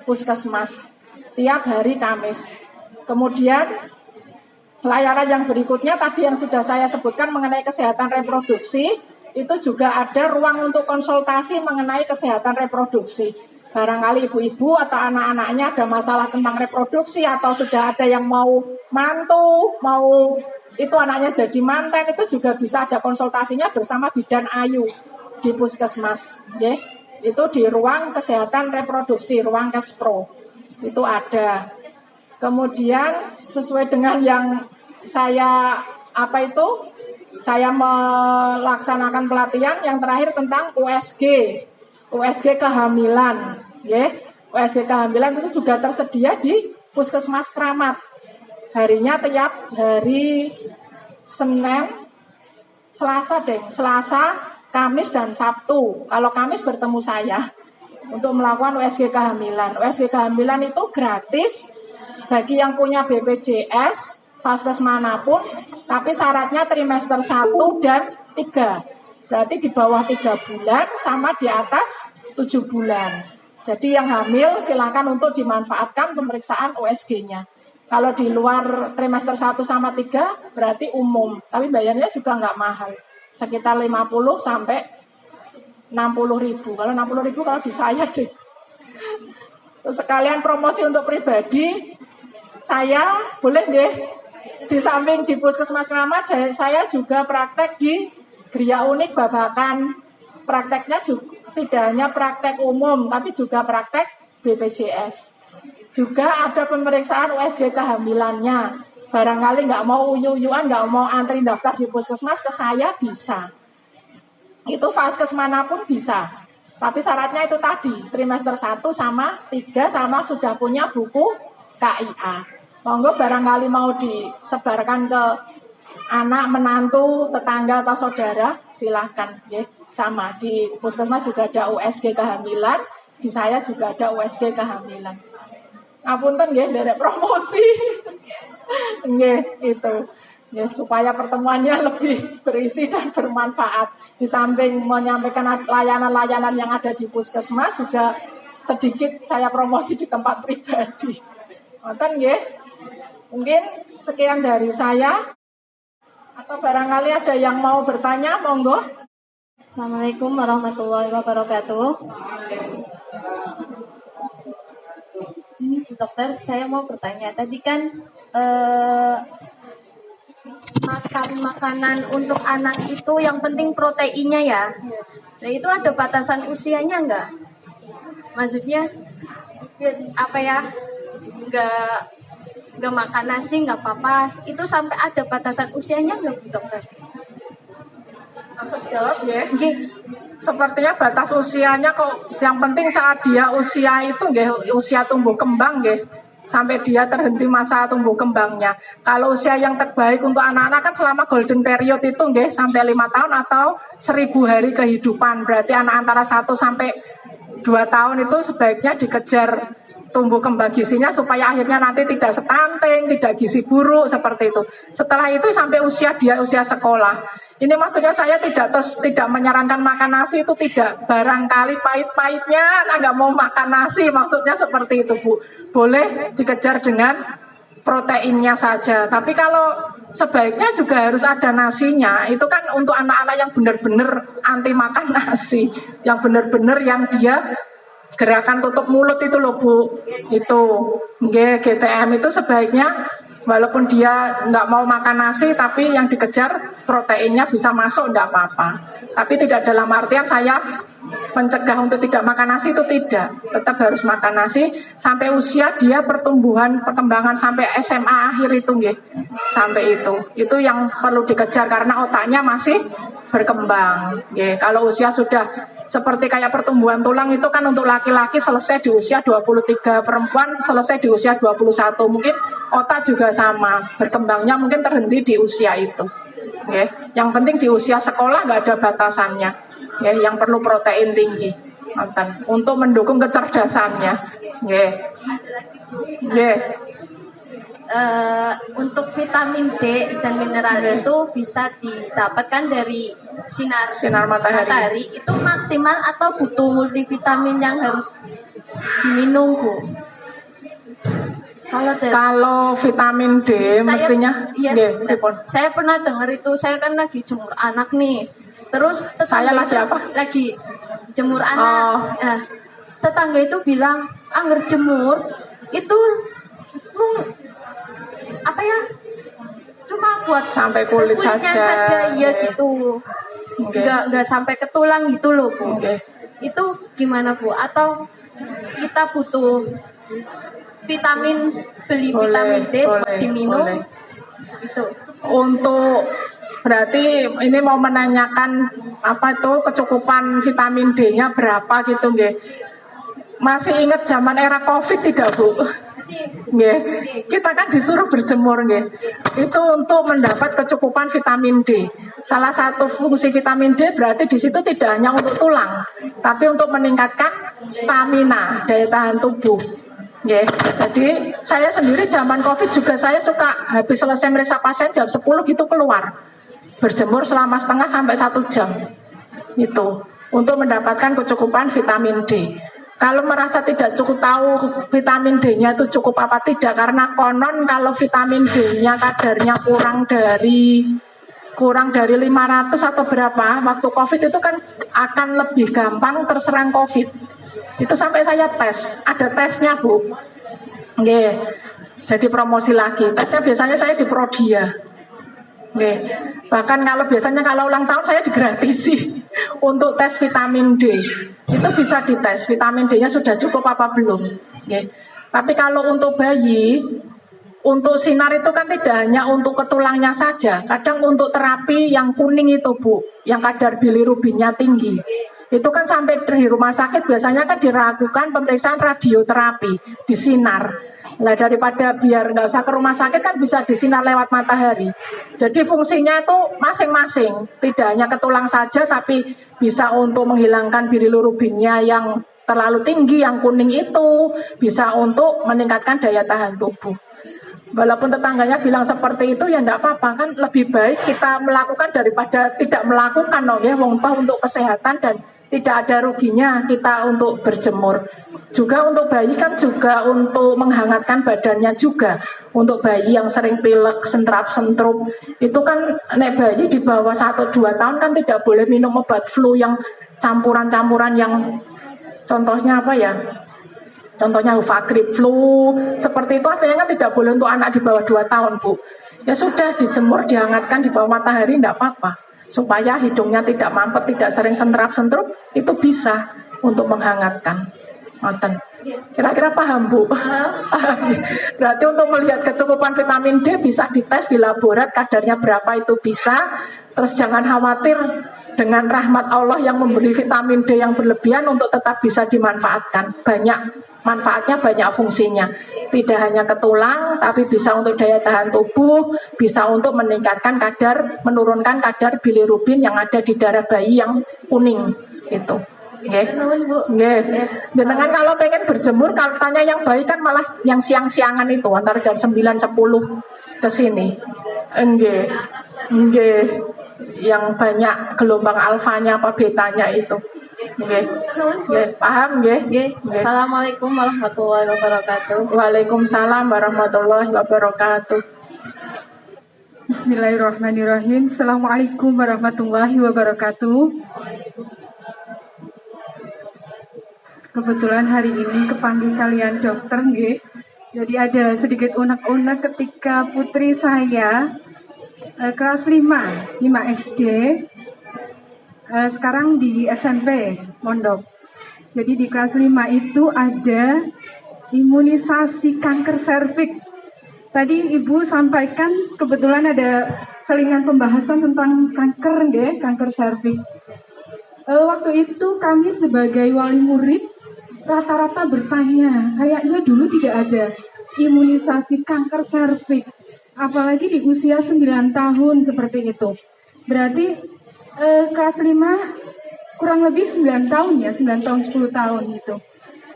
puskesmas tiap hari Kamis. Kemudian layanan yang berikutnya tadi yang sudah saya sebutkan mengenai kesehatan reproduksi, itu juga ada ruang untuk konsultasi mengenai kesehatan reproduksi. Barangkali ibu-ibu atau anak-anaknya ada masalah tentang reproduksi atau sudah ada yang mau mantu, mau itu anaknya jadi manten, itu juga bisa ada konsultasinya bersama bidan Ayu di puskesmas. Ya. Itu di ruang kesehatan reproduksi, ruang Kespro. Itu ada. Kemudian sesuai dengan yang saya saya melaksanakan pelatihan yang terakhir tentang USG kehamilan, ya. USG kehamilan itu juga tersedia di Puskesmas Kramat. Harinya tiap hari Senin, Selasa, Kamis dan Sabtu. Kalau Kamis bertemu saya untuk melakukan USG kehamilan. USG kehamilan itu gratis bagi yang punya BPJS, vaskes manapun, tapi syaratnya trimester 1 dan 3. Berarti di bawah 3 bulan sama di atas 7 bulan. Jadi yang hamil silakan untuk dimanfaatkan pemeriksaan USG-nya. Kalau di luar trimester 1 sama 3 berarti umum, tapi bayarnya juga nggak mahal. Sekitar 50 sampai 60 ribu. Kalau 60 ribu kalau di saya deh. Terus sekalian promosi untuk pribadi, saya boleh deh di samping di Puskesmas Kramat, saya juga praktek di Gria Unik Babakan. Prakteknya juga tidak hanya praktek umum, tapi juga praktek BPJS. Juga ada pemeriksaan USG kehamilannya. Barangkali nggak mau uyu-uyuan, nggak mau antri daftar di puskesmas, ke saya bisa. Itu vaskes manapun bisa. Tapi syaratnya itu tadi, trimester 1 sama 3 sama sudah punya buku KIA. Monggo barangkali mau disebarkan ke anak, menantu, tetangga atau saudara, silahkan. Ya. Sama, di puskesmas juga ada USG kehamilan, di saya juga ada USG kehamilan. Ngapunten nggih, derek promosi. Nggih, itu. Ya, supaya pertemuannya lebih berisi dan bermanfaat. Di samping menyampaikan layanan-layanan yang ada di puskesmas, juga sedikit saya promosi di tempat pribadi. Ngoten nggih. Mungkin sekian dari saya. Atau barangkali ada yang mau bertanya, monggo. Assalamualaikum warahmatullahi wabarakatuh. Ini dokter, saya mau bertanya. Tadi kan makan makanan untuk anak itu yang penting proteinnya ya. Nah itu ada batasan usianya nggak? Maksudnya apa ya? Nggak makan nasi nggak apa-apa. Itu sampai ada batasan usianya nggak, Bu Dokter? Langsung jawab ya. Sepertinya batas usianya kok yang penting saat dia usia itu nggih, usia tumbuh kembang nggih. Sampai dia terhenti masa tumbuh kembangnya. Kalau usia yang terbaik untuk anak-anak kan selama golden period itu nggih, sampai 5 tahun atau 1000 hari kehidupan. Berarti anak antara 1 sampai 2 tahun itu sebaiknya dikejar tumbuh kembang gizinya supaya akhirnya nanti tidak stunting, tidak gizi buruk seperti itu. Setelah itu sampai usia sekolah. Ini maksudnya saya tidak menyarankan makan nasi, itu tidak. Barangkali pahit-pahitnya anak nggak mau makan nasi, maksudnya seperti itu, Bu. Boleh dikejar dengan proteinnya saja. Tapi kalau sebaiknya juga harus ada nasinya. Itu kan untuk anak-anak yang benar-benar anti makan nasi, yang benar-benar yang dia gerakan tutup mulut itu loh, Bu. Itu GTM itu sebaiknya Walaupun dia nggak mau makan nasi, tapi yang dikejar proteinnya bisa masuk, nggak apa-apa. Tapi tidak dalam artian saya mencegah untuk tidak makan nasi, itu tidak. Tetap harus makan nasi sampai usia dia perkembangan sampai SMA akhir itu, nggih. Sampai itu. Itu yang perlu dikejar karena otaknya masih berkembang. Nggih. Kalau usia sudah seperti kayak pertumbuhan tulang itu kan untuk laki-laki selesai di usia 23, perempuan selesai di usia 21. Mungkin otak juga sama, berkembangnya mungkin terhenti di usia itu. Okay. Yang penting di usia sekolah nggak ada batasannya. Okay. Yang perlu protein tinggi untuk mendukung kecerdasannya. Okay. Okay. Untuk vitamin D dan mineral itu bisa didapatkan dari sinar matahari. Itu maksimal atau butuh multivitamin yang harus diminum, Bu? Kalau vitamin D mestinya, saya pernah dengar itu. Saya kan lagi jemur anak nih. Terus lagi jemur anak. Nah, tetangga itu bilang, angger jemur itu cuma buat sampai kulit saja ya gitu. Nggak sampai ke tulang gitu loh, Bu. Itu gimana, Bu? Atau kita butuh vitamin D buat diminum? Itu untuk berarti ini mau menanyakan apa itu kecukupan vitamin D-nya berapa gitu, nggih. Masih ingat zaman era Covid tidak, Bu? Nggih. Kita kan disuruh berjemur, nggih. Itu untuk mendapat kecukupan vitamin D. Salah satu fungsi vitamin D berarti di situ tidak hanya untuk tulang, tapi untuk meningkatkan stamina, daya tahan tubuh. Yeah. Jadi saya sendiri zaman Covid juga saya suka habis selesai meriksa pasien jam 10 gitu keluar berjemur selama setengah sampai 1 jam itu untuk mendapatkan kecukupan vitamin D. Kalau merasa tidak cukup tahu vitamin D-nya itu cukup apa tidak, karena konon kalau vitamin D-nya kadarnya kurang dari 500 atau berapa, waktu Covid itu kan akan lebih gampang terserang Covid. Itu sampai saya tes, ada tesnya, Bu. Nggih. Jadi promosi lagi. Tesnya biasanya saya di Prodia. Nggih. Bahkan kalau ulang tahun saya digratisi untuk tes vitamin D. Itu bisa dites vitamin D-nya sudah cukup apa belum. Nggih. Tapi kalau untuk bayi, untuk sinar itu kan tidak hanya untuk ke tulangnya saja. Kadang untuk terapi yang kuning itu, Bu, yang kadar bilirubinnya tinggi. Itu kan sampai di rumah sakit biasanya kan dilakukan pemeriksaan radioterapi, disinar. Nah, daripada biar nggak usah ke rumah sakit kan bisa disinar lewat matahari. Jadi fungsinya itu masing-masing, tidak hanya ke tulang saja, tapi bisa untuk menghilangkan bilirubinnya yang terlalu tinggi, yang kuning itu, bisa untuk meningkatkan daya tahan tubuh. Walaupun tetangganya bilang seperti itu ya enggak apa-apa, kan lebih baik kita melakukan daripada tidak melakukan, ya, wong toh untuk kesehatan dan tidak ada ruginya kita untuk berjemur. Juga untuk bayi kan juga untuk menghangatkan badannya juga. Untuk bayi yang sering pilek, sentrap-sentrup, itu kan nek bayi di bawah 1-2 tahun kan tidak boleh minum obat flu yang campuran-campuran yang contohnya apa ya? Contohnya Uvagrip flu, seperti itu aslinya kan tidak boleh untuk anak di bawah 2 tahun, Bu. Ya sudah, dijemur, dihangatkan di bawah matahari, tidak apa-apa. Supaya hidungnya tidak mampet, tidak sering sentrap-sentrup, itu bisa untuk menghangatkan. Nonton. Kira-kira paham, Bu? Berarti untuk melihat kecukupan vitamin D bisa dites di laborat, kadarnya berapa itu bisa. Terus jangan khawatir, dengan rahmat Allah yang memberi vitamin D yang berlebihan untuk tetap bisa dimanfaatkan. Banyak manfaatnya, banyak fungsinya. Tidak hanya ke tulang, tapi bisa untuk daya tahan tubuh, bisa untuk menurunkan kadar bilirubin yang ada di darah bayi yang kuning. Itu. Jangan kalau pengen berjemur, kalau tanya yang baik kan malah yang siang-siangan itu, antara jam 9-10 ke sini. Yang banyak gelombang alfanya apa betanya itu. Paham nggih? Assalamualaikum warahmatullahi wabarakatuh. Waalaikumsalam warahmatullahi wabarakatuh. Bismillahirrahmanirrahim. Assalamualaikum warahmatullahi wabarakatuh. Kebetulan hari ini kepanggil kalian dokter nggih. Jadi ada sedikit unek-unek ketika putri saya kelas 5 SD, sekarang di SMP Mondok. Jadi di kelas 5 itu ada imunisasi kanker serviks. Tadi Ibu sampaikan kebetulan ada selingan pembahasan tentang kanker serviks. Waktu itu kami sebagai wali murid rata-rata bertanya, kayaknya dulu tidak ada imunisasi kanker serviks, apalagi di usia 9 tahun seperti itu. Berarti kelas 5 kurang lebih 9 tahun ya, 9 tahun 10 tahun gitu.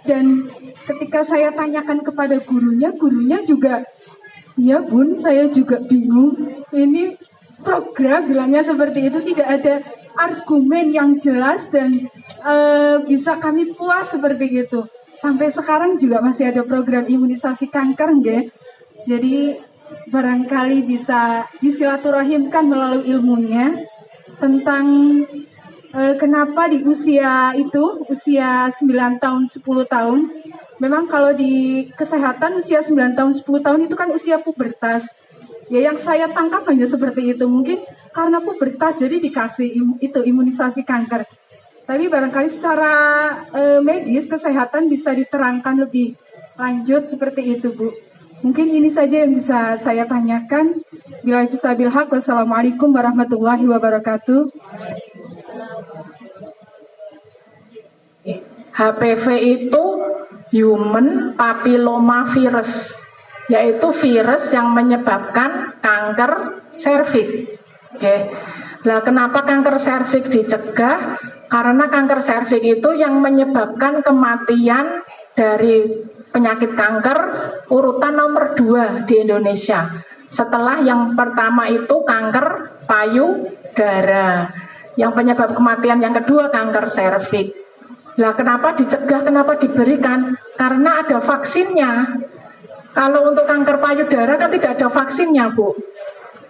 Dan ketika saya tanyakan kepada gurunya juga, ya Bun, saya juga bingung. Ini program bilangnya seperti itu, tidak ada argumen yang jelas dan bisa kami puas seperti itu. Sampai sekarang juga masih ada program imunisasi kanker, nggih. Jadi barangkali bisa disilaturahimkan melalui ilmunya tentang kenapa di usia itu, usia 9 tahun, 10 tahun, memang kalau di kesehatan usia 9 tahun, 10 tahun itu kan usia pubertas. Ya yang saya tangkap hanya seperti itu, mungkin karena pubertas jadi dikasih itu imunisasi kanker. Tapi barangkali secara medis, kesehatan bisa diterangkan lebih lanjut seperti itu, Bu. Mungkin ini saja yang bisa saya tanyakan. Bila fisabil haq, wassalamualaikum warahmatullahi wabarakatuh. HPV itu human papilloma virus, yaitu virus yang menyebabkan kanker serviks. Oke. Lah kenapa kanker serviks dicegah? Karena kanker serviks itu yang menyebabkan kematian dari penyakit kanker urutan nomor 2 di Indonesia. Setelah yang pertama itu kanker payudara. Yang penyebab kematian yang kedua kanker serviks. Lah kenapa dicegah, kenapa diberikan? Karena ada vaksinnya. Kalau untuk kanker payudara kan tidak ada vaksinnya, Bu.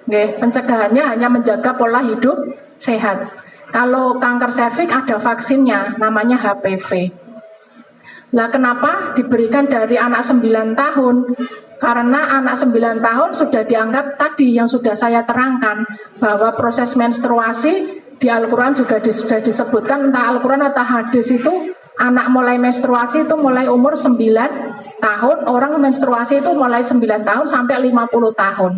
Nggih, pencegahannya hanya menjaga pola hidup sehat. Kalau kanker serviks ada vaksinnya, namanya HPV. Lah kenapa diberikan dari anak 9 tahun? Karena anak 9 tahun sudah dianggap tadi yang sudah saya terangkan, bahwa proses menstruasi di Al-Quran juga sudah disebutkan, entah Al-Quran atau hadis itu, anak mulai menstruasi itu mulai umur 9 tahun, orang menstruasi itu mulai 9 tahun sampai 50 tahun.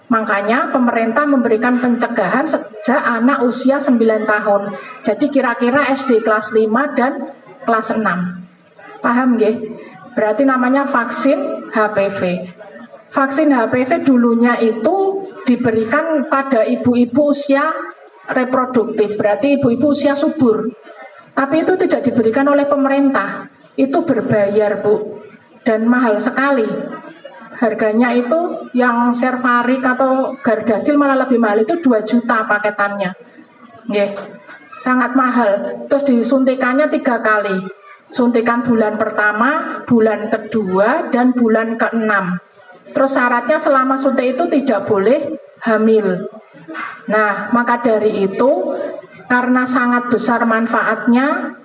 Makanya pemerintah memberikan pencegahan sejak anak usia 9 tahun. Jadi kira-kira SD kelas 5 dan kelas 6. Paham nggih? Berarti namanya vaksin HPV. Vaksin HPV dulunya itu diberikan pada ibu-ibu usia reproduktif, berarti ibu-ibu usia subur. Tapi itu tidak diberikan oleh pemerintah. Itu berbayar, Bu. Dan mahal sekali. Harganya itu yang Cervarix atau Gardasil malah lebih mahal, itu 2 juta paketannya. Nggih. Sangat mahal. Terus disuntikannya 3 kali. Suntikan bulan pertama, bulan kedua, dan bulan ke-6. Terus syaratnya selama suntik itu tidak boleh hamil. Nah, maka dari itu karena sangat besar manfaatnya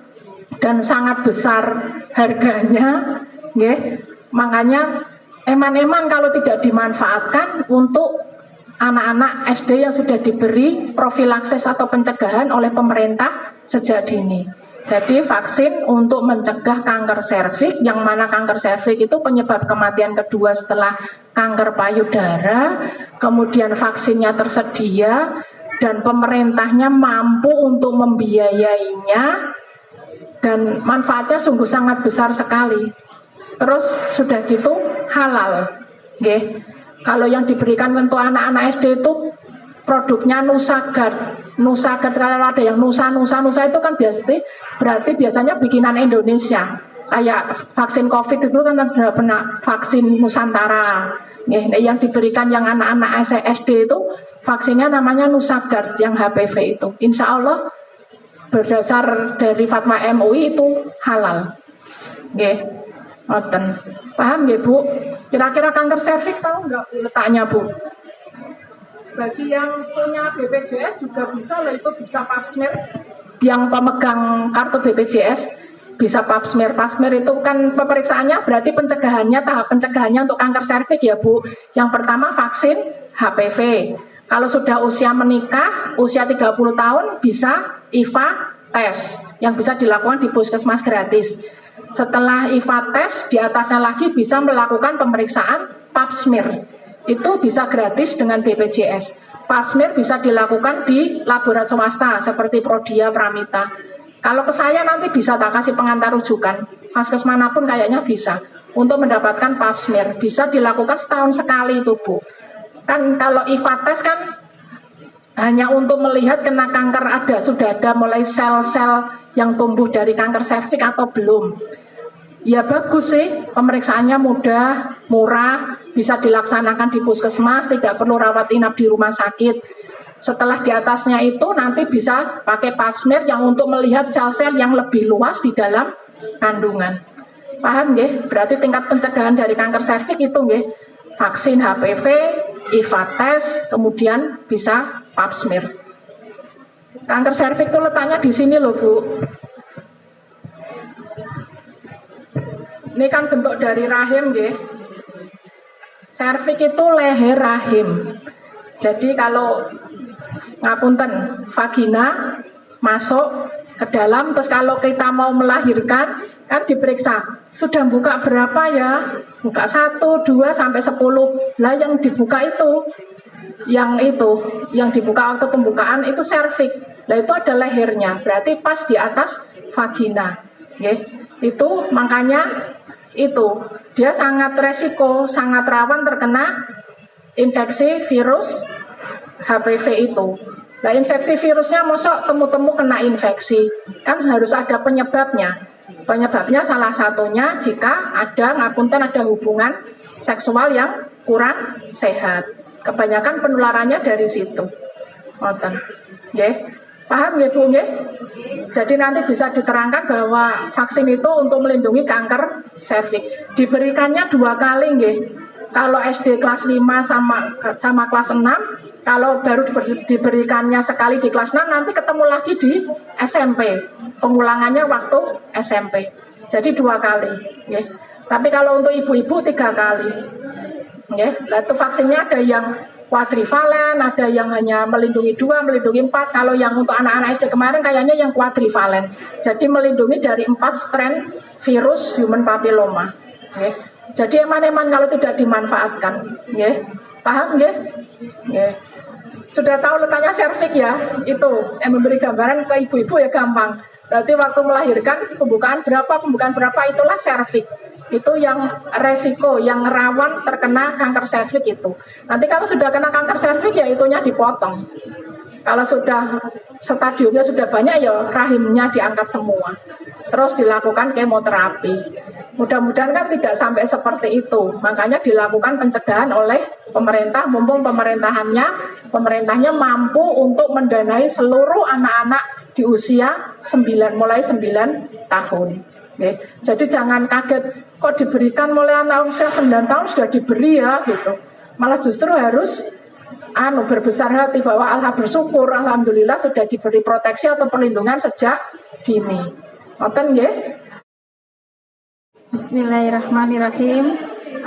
dan sangat besar harganya, nggih, makanya eman-eman kalau tidak dimanfaatkan untuk anak-anak SD yang sudah diberi profilaksis atau pencegahan oleh pemerintah sejak dini. Jadi vaksin untuk mencegah kanker serviks, yang mana kanker serviks itu penyebab kematian kedua setelah kanker payudara, kemudian vaksinnya tersedia dan pemerintahnya mampu untuk membiayainya dan manfaatnya sungguh sangat besar sekali. Terus sudah gitu halal, nggih. Kalau yang diberikan untuk anak-anak SD itu produknya Nusagard. Nusagard, kalau ada yang Nusa itu kan berarti biasanya bikinan Indonesia. Kayak vaksin COVID itu kan ada vaksin Nusantara. Yang diberikan yang anak-anak SD itu vaksinnya namanya Nusagard yang HPV itu. Insya Allah berdasar dari fatwa MUI itu halal. Nggih. Ngoten. Paham nggih, Bu? Kira-kira kanker serviks tahu nggak letaknya, Bu? Bagi yang punya BPJS juga bisa loh, itu bisa pap smear. Yang pemegang kartu BPJS bisa pap smear. Pap smear itu kan pemeriksaannya berarti pencegahannya, tahap pencegahannya untuk kanker serviks ya Bu. Yang pertama vaksin HPV. Kalau sudah usia menikah, usia 30 tahun bisa IVA tes yang bisa dilakukan di puskesmas gratis. Setelah IVA tes, di atasnya lagi bisa melakukan pemeriksaan pap smear. Itu bisa gratis dengan BPJS. Pap smear bisa dilakukan di laboratorium swasta seperti Prodia, Pramita. Kalau ke saya nanti bisa tak kasih pengantar rujukan. Vaskes manapun kayaknya bisa untuk mendapatkan pap smear. Bisa dilakukan setahun sekali itu Bu. Kan kalau IVA tes kan hanya untuk melihat kena kanker sudah ada mulai sel-sel yang tumbuh dari kanker serviks atau belum. Ya bagus sih, pemeriksaannya mudah, murah, bisa dilaksanakan di puskesmas, tidak perlu rawat inap di rumah sakit. Setelah di atasnya itu nanti bisa pakai pap smear yang untuk melihat sel-sel yang lebih luas di dalam kandungan. Paham nggih? Berarti tingkat pencegahan dari kanker serviks itu nggih, vaksin HPV, IVA tes, kemudian bisa pap smear. Kanker serviks itu letaknya di sini loh Bu. Ini kan bentuk dari rahim nggih. Serviks itu leher rahim. Jadi kalau ngapunten vagina masuk ke dalam, terus kalau kita mau melahirkan kan diperiksa sudah buka berapa ya, buka 1, 2 sampai 10. Lah yang dibuka yang dibuka waktu pembukaan itu serviks. Lah itu ada lehernya, berarti pas di atas vagina. Itu makanya dia sangat resiko, sangat rawan terkena infeksi virus HPV itu. Nah infeksi virusnya mosok temu-temu kena infeksi, kan harus ada penyebabnya. Penyebabnya salah satunya jika ada hubungan seksual yang kurang sehat. Kebanyakan penularannya dari situ. Ngoten. Nggih. Paham ya Bu nggih? Jadi nanti bisa diterangkan bahwa vaksin itu untuk melindungi kanker serviks. Diberikannya 2 kali nggih. Kalau SD kelas 5 sama kelas 6, kalau baru diberikannya sekali di kelas 6, nanti ketemu lagi di SMP. Pengulangannya waktu SMP. Jadi 2 kali. Nggih. Tapi kalau untuk ibu-ibu 3 kali. Nggih. Lah itu vaksinnya ada yang kuadrivalen, ada yang hanya melindungi 2, melindungi 4. Kalau yang untuk anak-anak SD kemarin kayaknya yang kuadrivalen. Jadi melindungi dari 4 strain virus human papilloma. Okay. Jadi eman-eman kalau tidak dimanfaatkan. Okay. Paham nggih? Okay. Sudah tahu letaknya serviks ya? Itu yang memberi gambaran ke ibu-ibu ya gampang. Berarti waktu melahirkan pembukaan berapa itulah serviks. Itu yang resiko, yang rawan terkena kanker serviks itu. Nanti kalau sudah kena kanker serviks ya itunya dipotong. Kalau sudah stadiumnya sudah banyak ya rahimnya diangkat semua. Terus dilakukan kemoterapi. Mudah-mudahan kan tidak sampai seperti itu. Makanya dilakukan pencegahan oleh pemerintah, mumpung pemerintahnya mampu untuk mendanai seluruh anak-anak di usia mulai 9 tahun. Okay. Jadi jangan kaget kok diberikan mulai anak usia 9 tahun sudah diberi ya gitu. Malah justru harus berbesar hati bahwa bersyukur alhamdulillah sudah diberi proteksi atau perlindungan sejak dini. Ngoten nggih? Bismillahirrahmanirrahim.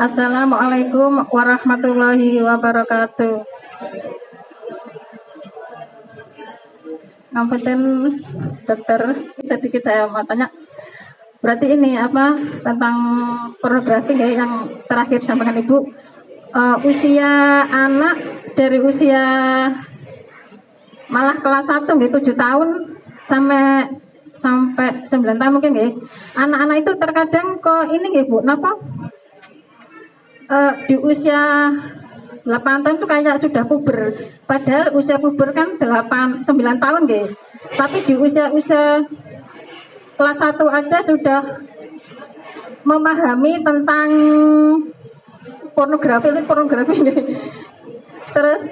Assalamualaikum warahmatullahi wabarakatuh. Ngapunten dokter, sedikit saya mau tanya. Berarti ini tentang pornografi ya, yang terakhir sampaikan Ibu. Usia anak dari usia malah kelas 1 7 tahun sampai 9 tahun mungkin ya. Anak-anak itu terkadang kok ini ya Bu, kenapa? Di usia 8 tahun itu kayak sudah puber. Padahal usia puber kan 9 tahun ya. Tapi di usia kelas 1 aja sudah memahami tentang pornografi. Terus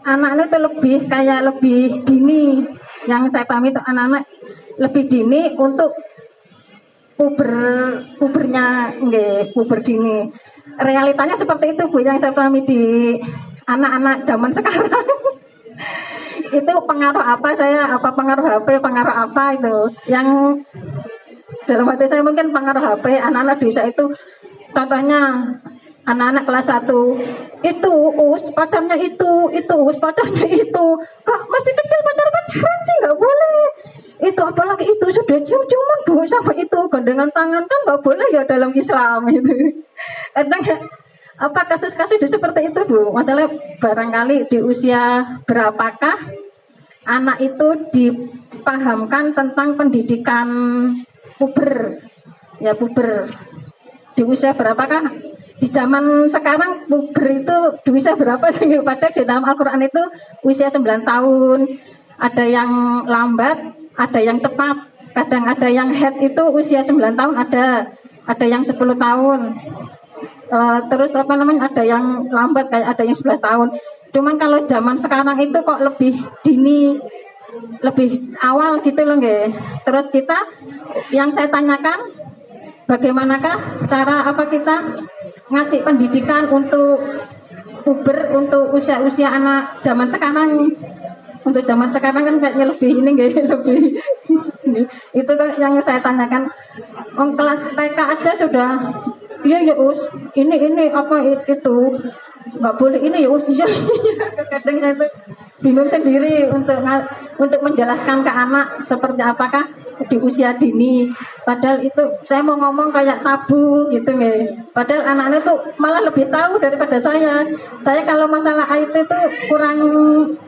anak-anak itu lebih dini. Yang saya pahami itu anak-anak lebih dini untuk pubernya puber dini. Realitanya seperti itu Bu, yang saya pahami di anak-anak zaman sekarang. Itu pengaruh apa pengaruh HP, pengaruh apa itu yang dalam hati saya mungkin pengaruh HP anak-anak desa itu, contohnya anak-anak kelas 1 itu pacarnya itu pacarnya itu, kok masih kecil pacaran sih nggak boleh. Itu apalagi itu sudah cium-ciuman Bu sama itu gandengan tangan kan nggak boleh ya dalam Islam itu. Kadang apa kasus-kasus seperti itu Bu. Masalah barangkali di usia berapakah anak itu dipahamkan tentang pendidikan puber. Ya puber. Di usia berapakah? Di zaman sekarang puber itu di usia berapa sih? Padahal di dalam Al-Qur'an itu usia 9 tahun. Ada yang lambat, ada yang tepat. Kadang ada yang head itu usia 9 tahun, ada yang 10 tahun. Terus ada yang lambat kayak ada yang 11 tahun. Cuman kalau zaman sekarang itu kok lebih dini, lebih awal gitu loh nggih. Terus kita yang saya tanyakan, bagaimanakah cara kita ngasih pendidikan untuk puber, untuk usia-usia anak zaman sekarang. Untuk zaman sekarang kan kayaknya lebih ini nggih, lebih itu kan yang saya tanyakan. Kelas TK aja sudah iya Us, ini apa itu nggak boleh ini ya Us. Kadang saya itu bingung sendiri untuk menjelaskan ke anak seperti apakah di usia dini. Padahal itu saya mau ngomong kayak tabu gitu nggih. Padahal anak-anak itu malah lebih tahu daripada saya. Saya kalau masalah IT itu kurang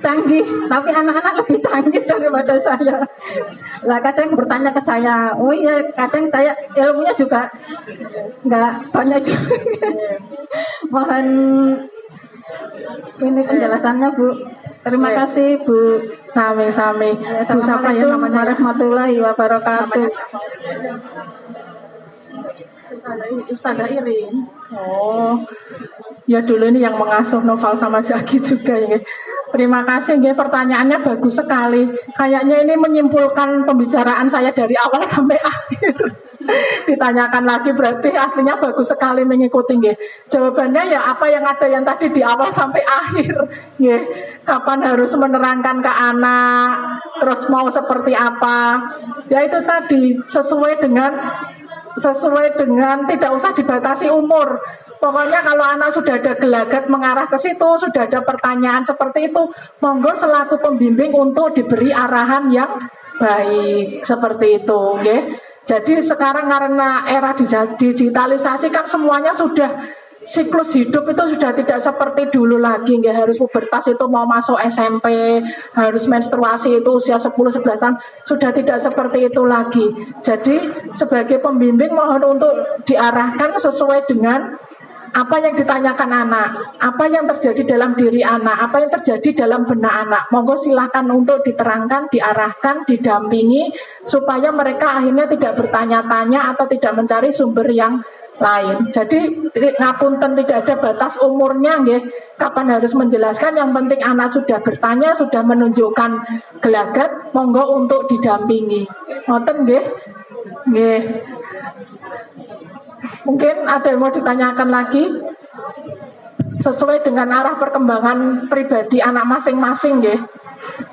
canggih, tapi anak-anak lebih canggih daripada saya. Lah kadang bertanya ke saya, oh iya kadang saya ilmunya juga nggak banyak juga. Mohon ini penjelasannya Bu. Terima kasih Bu. Sami-sami. Assalamualaikum warahmatullahi wabarakatuh. Ustazah Irin. Oh, ya dulu ini yang mengasuh Noval sama Zaki juga ya. Terima kasih, ya, pertanyaannya bagus sekali. Kayaknya ini menyimpulkan pembicaraan saya dari awal sampai akhir. Ditanyakan lagi berarti aslinya bagus sekali mengikuti nggih. Jawabannya ya apa yang ada yang tadi di awal sampai akhir nggih. Kapan harus menerangkan ke anak, terus mau seperti apa. Ya itu tadi sesuai dengan tidak usah dibatasi umur. Pokoknya kalau anak sudah ada gelagat mengarah ke situ, sudah ada pertanyaan seperti itu, monggo selaku pembimbing untuk diberi arahan yang baik seperti itu nggih. Jadi sekarang karena era digitalisasi kan semuanya sudah siklus hidup itu sudah tidak seperti dulu lagi. Nggak harus pubertas itu mau masuk SMP, harus menstruasi itu usia 10-11 tahun. Sudah tidak seperti itu lagi. Jadi sebagai pembimbing mohon untuk diarahkan sesuai dengan apa yang ditanyakan anak, apa yang terjadi dalam diri anak, apa yang terjadi dalam benak anak. Monggo silahkan untuk diterangkan, diarahkan, didampingi supaya mereka akhirnya tidak bertanya-tanya atau tidak mencari sumber yang lain. Jadi ngapunten tidak ada batas umurnya nggih. Kapan harus menjelaskan, yang penting anak sudah bertanya, sudah menunjukkan gelagat, monggo untuk didampingi. Ngoten nggih. Nggih. Mungkin ada yang mau ditanyakan lagi sesuai dengan arah perkembangan pribadi anak masing-masing nggih.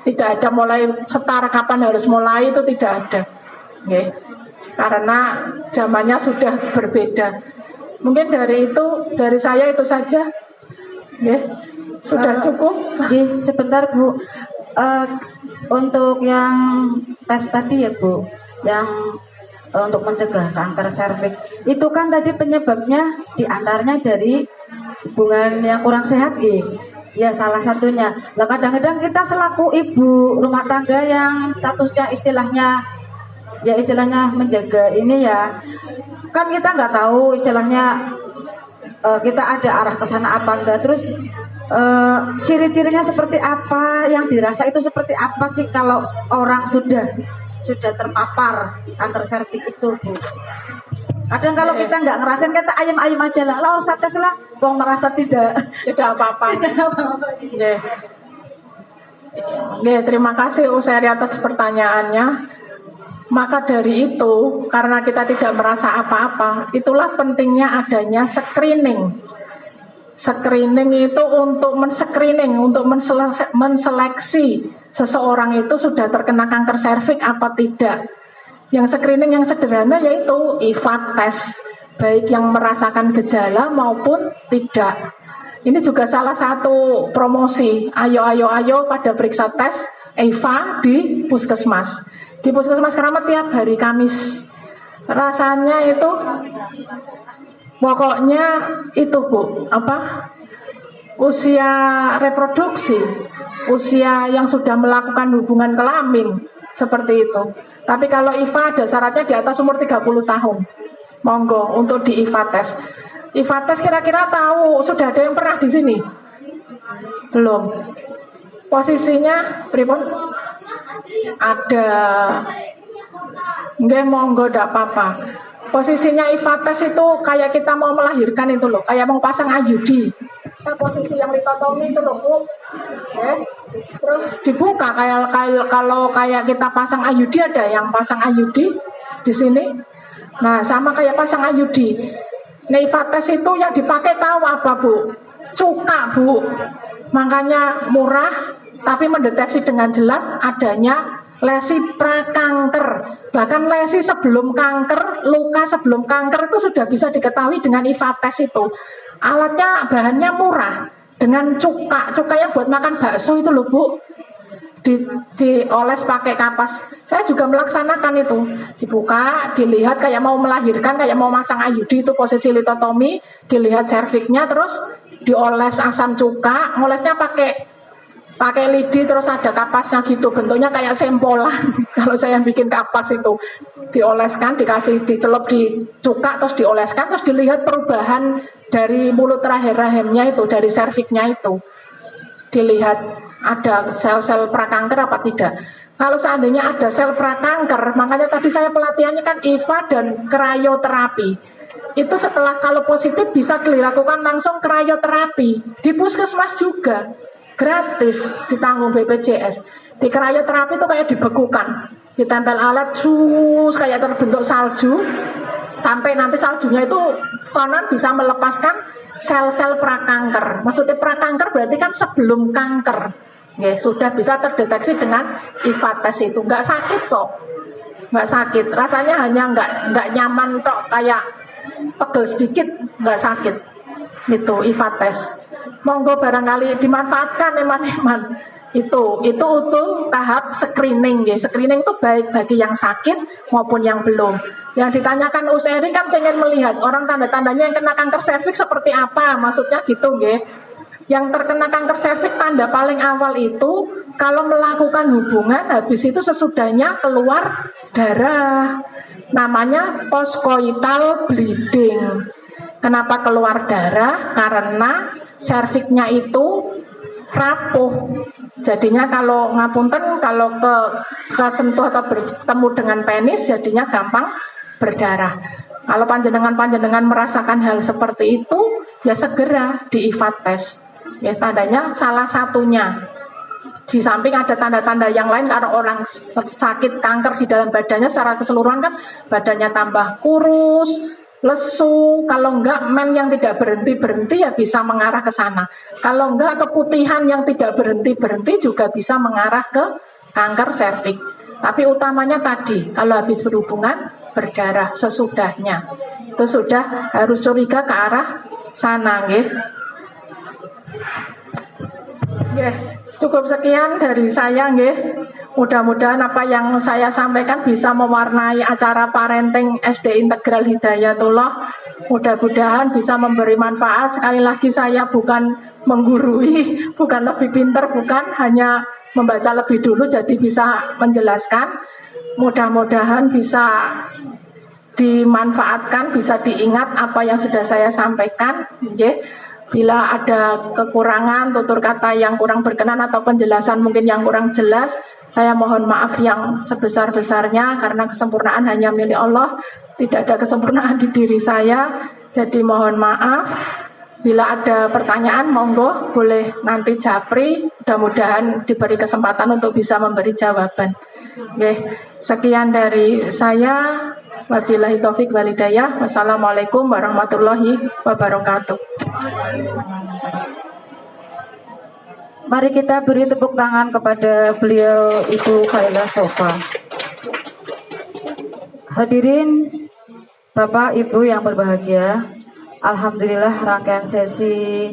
Tidak ada mulai setara kapan harus mulai, itu tidak ada nggih. Karena zamannya sudah berbeda. Mungkin dari saya itu saja nggih. Sudah cukup. Sebentar Bu. Untuk yang tes tadi ya Bu, yang untuk mencegah kanker serviks itu kan tadi penyebabnya diantaranya dari hubungan yang kurang sehat ya, salah satunya. Lah kadang-kadang kita selaku ibu rumah tangga yang statusnya istilahnya menjaga ini ya, kan kita nggak tahu istilahnya kita ada arah ke sana apa enggak, terus ciri-cirinya seperti apa, yang dirasa itu seperti apa sih kalau orang sudah terpapar kanker serviks itu Bu. Kadang kalau kita nggak ngerasain, kita ayam-ayam aja lah, lo usah tes lah, wong merasa tidak apa-apa. Terima kasih Useri atas pertanyaannya. Maka dari itu, karena kita tidak merasa apa-apa, itulah pentingnya adanya screening. Screening itu untuk menseleksi seseorang itu sudah terkena kanker serviks apa tidak. Yang screening yang sederhana yaitu IFA test, baik yang merasakan gejala maupun tidak. Ini juga salah satu promosi. Ayo pada periksa tes IFA di puskesmas. Di puskesmas Keramat tiap hari Kamis. Rasanya itu pokoknya itu Bu, usia reproduksi, usia yang sudah melakukan hubungan kelamin seperti itu. Tapi kalau IFA ada syaratnya di atas umur 30 tahun. Monggo untuk di IFA tes. IFA tes kira-kira tahu sudah ada yang pernah di sini? Belum. Posisinya pripun? Ada. Nggih, monggo ndak apa-apa. Posisinya IFA tes itu kayak kita mau melahirkan itu loh, kayak mau pasang IUD. Kita posisi yang litotomi itu loh Bu. Terus dibuka kalau kayak kita pasang IUD, ada yang pasang IUD di sini. Nah, sama kayak pasang IUD. Nah, IFA tes itu yang dipakai tahu apa Bu? Cuka Bu. Makanya murah tapi mendeteksi dengan jelas adanya lesi prakanker. Bahkan lesi sebelum kanker, luka sebelum kanker itu sudah bisa diketahui dengan IFA tes itu. Alatnya, bahannya murah. Dengan cuka yang buat makan bakso itu loh Bu. Dioles pakai kapas. Saya juga melaksanakan itu. Dibuka, dilihat kayak mau melahirkan, kayak mau masang IUD, itu posisi litotomi. Dilihat serviknya, terus dioles asam cuka. Ngolesnya pakai lidi, terus ada kapasnya gitu, bentuknya kayak sempolan. Kalau saya bikin kapas itu dioleskan, dicelup di cuka, terus dioleskan, terus dilihat perubahan dari mulut terakhir rahimnya itu, dari serviknya itu, dilihat ada sel-sel prakanker apa tidak. Kalau seandainya ada sel prakanker, makanya tadi saya pelatihannya kan IFA dan krioterapi. Itu setelah kalau positif bisa dilakukan langsung krioterapi di puskesmas juga. Gratis, ditanggung BPJS. Di krioterapi itu kayak dibekukan, ditempel alat sus kayak terbentuk salju, sampai nanti saljunya itu konon bisa melepaskan sel-sel prakanker. Maksudnya prakanker berarti kan sebelum kanker. Ya, sudah bisa terdeteksi dengan IFA tes itu. Nggak sakit kok, nggak sakit. Rasanya hanya nggak nyaman kok, kayak pegel sedikit, nggak sakit. Itu IFA tes. Monggo barangkali dimanfaatkan eman-eman. Itu untuk tahap screening ya. Screening itu baik bagi yang sakit maupun yang belum. Yang ditanyakan USRI kan pengen melihat orang tanda-tandanya yang kena kanker serviks seperti apa, maksudnya gitu ya. Yang terkena kanker serviks tanda paling awal itu kalau melakukan hubungan, habis itu sesudahnya keluar darah. Namanya postcoital bleeding. Kenapa keluar darah? Karena serviknya itu rapuh. Jadinya kalau ngapunten, kalau kesentuh atau bertemu dengan penis, jadinya gampang berdarah. Kalau panjenengan merasakan hal seperti itu, ya segera di IFA tes. Ya, tandanya salah satunya. Di samping ada tanda-tanda yang lain, karena orang sakit kanker di dalam badannya secara keseluruhan kan badannya tambah kurus, lesu. Kalau enggak yang tidak berhenti-berhenti ya bisa mengarah ke sana. Kalau enggak keputihan yang tidak berhenti-berhenti juga bisa mengarah ke kanker serviks. Tapi utamanya tadi, kalau habis berhubungan berdarah sesudahnya. Itu sudah harus curiga ke arah sana nggih. Nggih, cukup sekian dari saya nggih. Mudah-mudahan apa yang saya sampaikan bisa mewarnai acara parenting SD Integral Hidayatullah. Mudah-mudahan bisa memberi manfaat. Sekali lagi saya bukan menggurui, bukan lebih pintar, bukan hanya membaca lebih dulu jadi bisa menjelaskan. Mudah-mudahan bisa dimanfaatkan, bisa diingat apa yang sudah saya sampaikan. Bila ada kekurangan, tutur kata yang kurang berkenan atau penjelasan mungkin yang kurang jelas, saya mohon maaf yang sebesar-besarnya karena kesempurnaan hanya milik Allah. Tidak ada kesempurnaan di diri saya. Jadi mohon maaf. Bila ada pertanyaan, monggo boleh nanti japri. Mudah-mudahan diberi kesempatan untuk bisa memberi jawaban. Sekian dari saya. Wabillahi taufik walhidayah. Wassalamualaikum warahmatullahi wabarakatuh. Mari kita beri tepuk tangan kepada beliau Ibu Khairah Sofa. Hadirin Bapak Ibu yang berbahagia, alhamdulillah rangkaian sesi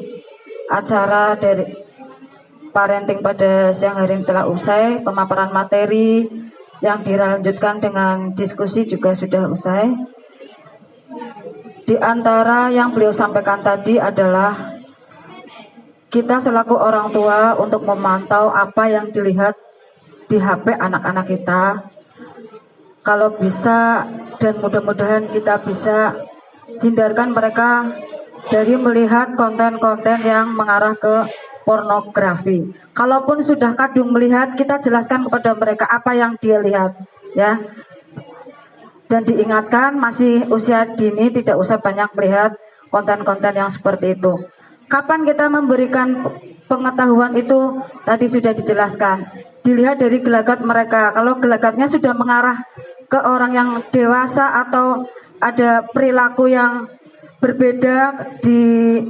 acara dari parenting pada siang hari ini telah usai. Pemaparan materi yang dilanjutkan dengan diskusi juga sudah usai. Di antara yang beliau sampaikan tadi adalah kita selaku orang tua untuk memantau apa yang dilihat di HP anak-anak kita. Kalau bisa dan mudah-mudahan kita bisa hindarkan mereka dari melihat konten-konten yang mengarah ke pornografi. Kalaupun sudah kadung melihat, kita jelaskan kepada mereka apa yang dia lihat, ya. Dan diingatkan masih usia dini tidak usah banyak melihat konten-konten yang seperti itu. Kapan kita memberikan pengetahuan itu tadi sudah dijelaskan. Dilihat dari gelagat mereka. Kalau gelagatnya sudah mengarah ke orang yang dewasa atau ada perilaku yang berbeda di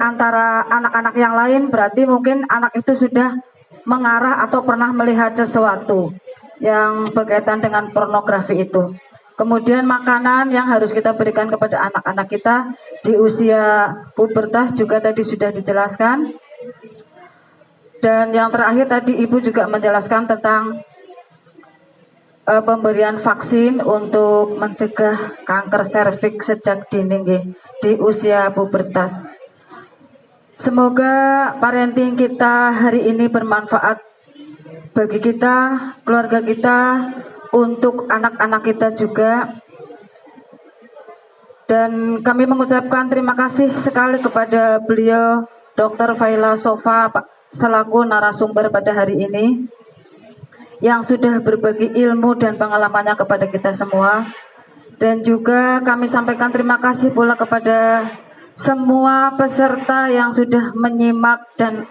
antara anak-anak yang lain, berarti mungkin anak itu sudah mengarah atau pernah melihat sesuatu yang berkaitan dengan pornografi itu. Kemudian makanan yang harus kita berikan kepada anak-anak kita di usia pubertas juga tadi sudah dijelaskan. Dan yang terakhir tadi Ibu juga menjelaskan tentang pemberian vaksin untuk mencegah kanker serviks sejak dini di usia pubertas. Semoga parenting kita hari ini bermanfaat bagi kita, keluarga kita, untuk anak-anak kita juga. Dan kami mengucapkan terima kasih sekali kepada beliau Dr. Faila Sofa selaku narasumber pada hari ini yang sudah berbagi ilmu dan pengalamannya kepada kita semua. Dan juga kami sampaikan terima kasih pula kepada semua peserta yang sudah menyimak dan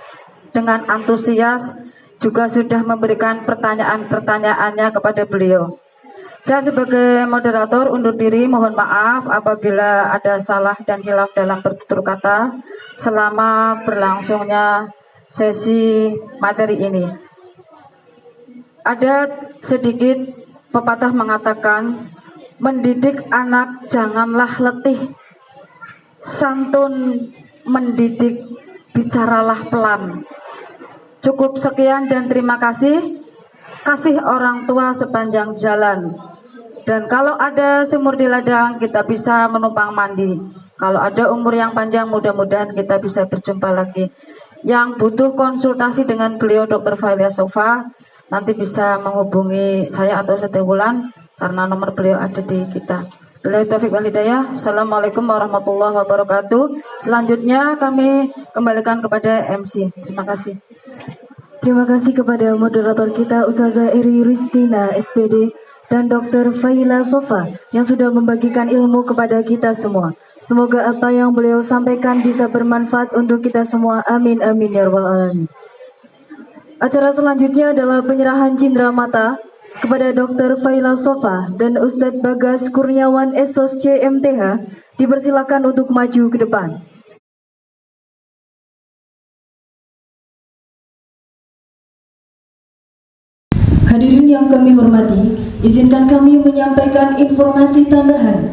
dengan antusias juga sudah memberikan pertanyaan-pertanyaannya kepada beliau. Saya sebagai moderator undur diri, mohon maaf apabila ada salah dan hilaf dalam bertutur kata selama berlangsungnya sesi materi ini. Ada sedikit pepatah mengatakan, mendidik anak janganlah letih, santun mendidik bicaralah pelan. Cukup sekian dan terima kasih. Kasih orang tua sepanjang jalan. Dan kalau ada sumur di ladang, kita bisa menumpang mandi. Kalau ada umur yang panjang, mudah-mudahan kita bisa berjumpa lagi. Yang butuh konsultasi dengan beliau Dr. Faila Sofa, nanti bisa menghubungi saya atau Siti Wulan karena nomor beliau ada di kita. Billahi taufiq wal hidayah. Assalamualaikum warahmatullahi wabarakatuh. Selanjutnya kami kembalikan kepada MC. Terima kasih. Terima kasih kepada moderator kita Ustazah Eri Ristina SPD dan Dr. Faila Sofa yang sudah membagikan ilmu kepada kita semua. Semoga apa yang beliau sampaikan bisa bermanfaat untuk kita semua. Amin amin ya rabbal alamin. Acara selanjutnya adalah penyerahan cindera mata kepada Dr. Faila Sofa dan Ustadz Bagas Kurniawan Esos CMTH. Dipersilakan untuk maju ke depan. Hadirin yang kami hormati, izinkan kami menyampaikan informasi tambahan,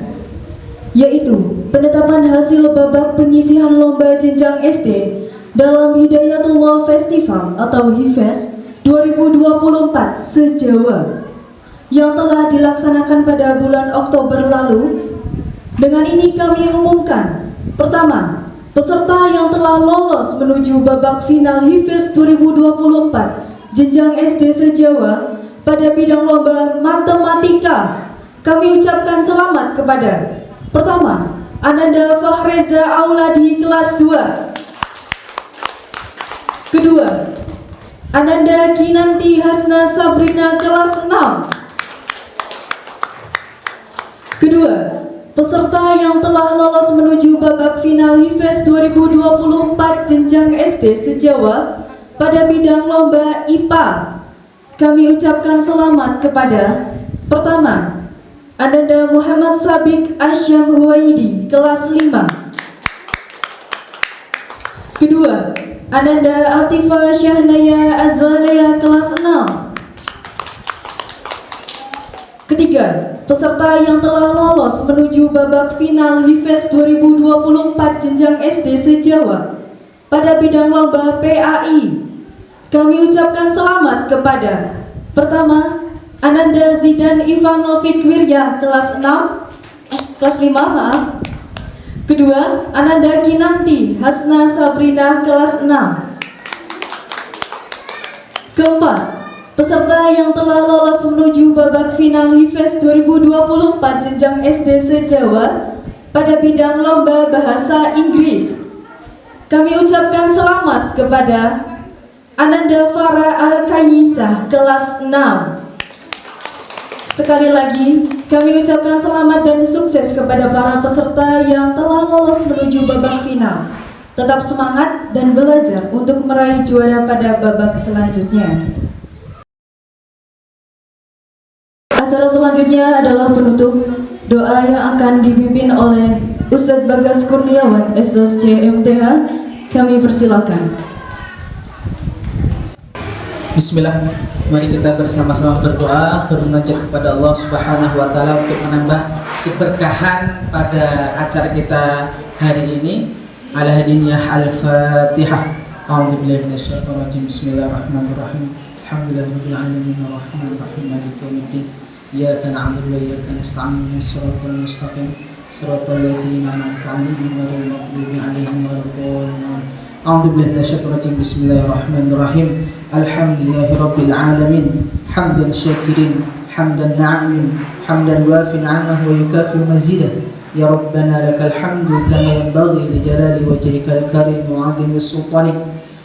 yaitu penetapan hasil babak penyisihan lomba jenjang SD dalam Hidayatullah Festival atau HIFES 2024 se-Jawa yang telah dilaksanakan pada bulan Oktober lalu. Dengan ini kami umumkan, pertama, peserta yang telah lolos menuju babak final HIFES 2024 jenjang SD se-Jawa pada bidang lomba matematika, kami ucapkan selamat kepada pertama, Ananda Fahreza Auladi kelas 2. Kedua, Ananda Kinanti Hasna Sabrina kelas 6. Kedua, peserta yang telah lolos menuju babak final HIFES 2024 jenjang SD se-Jawa pada bidang lomba IPA, kami ucapkan selamat kepada pertama, Ananda Muhammad Sabik Asyam Huwaidi kelas 5. Kedua, Ananda Atifah Syahnaya Azalea kelas 6. Ketiga, 3, peserta yang telah lolos menuju babak final HIFES 2024 jenjang SD se-Jawa pada bidang lomba PAI. Kami ucapkan selamat kepada pertama, Ananda Zidan Ivanovic Wirya kelas 5 maaf. Kedua, Ananda Kinanti Hasna Sabrina kelas 6. Keempat, peserta yang telah lolos menuju babak final HIFES 2024 jenjang SD se-Jawa pada bidang lomba bahasa Inggris. Kami ucapkan selamat kepada Ananda Farah Al-Kaisah kelas 6. Sekali lagi, kami ucapkan selamat dan sukses kepada para peserta yang telah lolos menuju babak final. Tetap semangat dan belajar untuk meraih juara pada babak selanjutnya. Acara selanjutnya adalah penutup doa yang akan dipimpin oleh Ustadz Bagas Kurniawan, SOSC MTH. Kami persilakan. Bismillah, mari kita bersama-sama berdoa, bermunajat kepada Allah Subhanahu wa taala untuk menambah keberkahan pada acara kita hari ini. Ala hadiniyah al-Fatihah. A'udzubillahi minasyaitonir rajim. Bismillahirrahmanirrahim. Alhamdulillahirabbil alamin arrahmanir rahim maliki yaumiddin. Iyyaka na'budu wa iyyaka nasta'in. Shiratal mustaqim. Shiratal ladzina an'amta 'alaihim ghairil maghdubi 'alaihim waladdallin. A'udzubillahi minasyaitonir rajim. Bismillahirrahmanirrahim. Alhamdulillahirabbil alamin. Hamdan syakirin, hamdan na'imin, hamdan wafin 'amahu wa yukafi mazidah. Ya Rabbana lakal hamdu kama yanbaghi li jalali wajhikal karim wa 'azimi sultanik.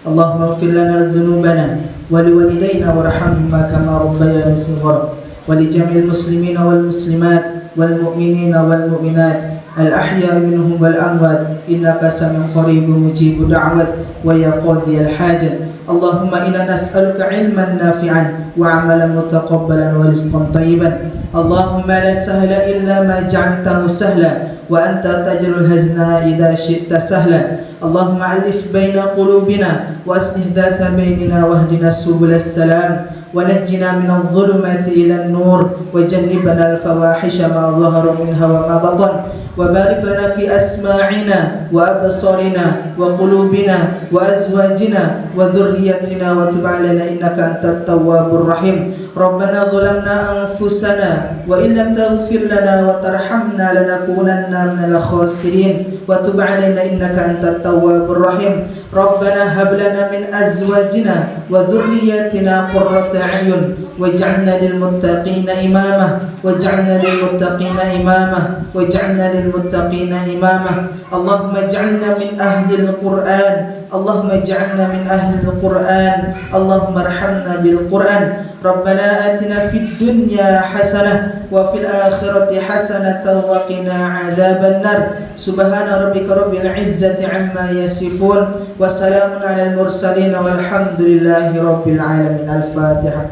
Allahumma ighfir lana dhunubana wa liwalidayna warhamhuma kama rabbayana shighara wa li jami'il muslimina wal muslimat wal mu'minina wal mu'minat al ahya'i minhum wal amwat innaka sami'un qaribun mujibud da'wat wa ya qadiyal hajat. Allahumma inna nas'aluka ilman nafi'an wa amalan mutaqabbalan wa rizqan tayyiban. Allahumma la sahla illa ma ja'altahu sahla wa anta tajrul hazna idha syi'ta sahla. Allahumma alif baina qulubina wa aslih dhata bainina wahdina subulas salam wa najjina minadh dhulumati ila an-nur wa jannibna al-fawahisha ma dhahara minha wa ma batan. وبارك لنا في أسماعنا وأبصارنا وقلوبنا وأزواجنا وذريتنا وتب علينا إنك أنت التواب الرحيم. ربنا ظلمنا أنفسنا وإن لم تغفر لنا وترحمنا لنكونن من الخاسرين وتب علينا إنك أنت التواب الرحيم. ربنا هب لنا من أزواجنا وذرياتنا قرة أعين واجعلنا للمتقين إماما واجعلنا للمتقين إماما واجعلنا للمتقين إماما. اللهم اجعلنا من أهل القرآن اللهم اجعلنا من أهل القرآن اللهم ارحمنا بالقرآن. ربنا آتنا في الدنيا حسنة وفي الآخرة حسنة وقنا عذاب النار. سبحان ربك رب العزة عما يصفون وسلام على المرسلين والحمد لله رب العالمين. الفاتحة.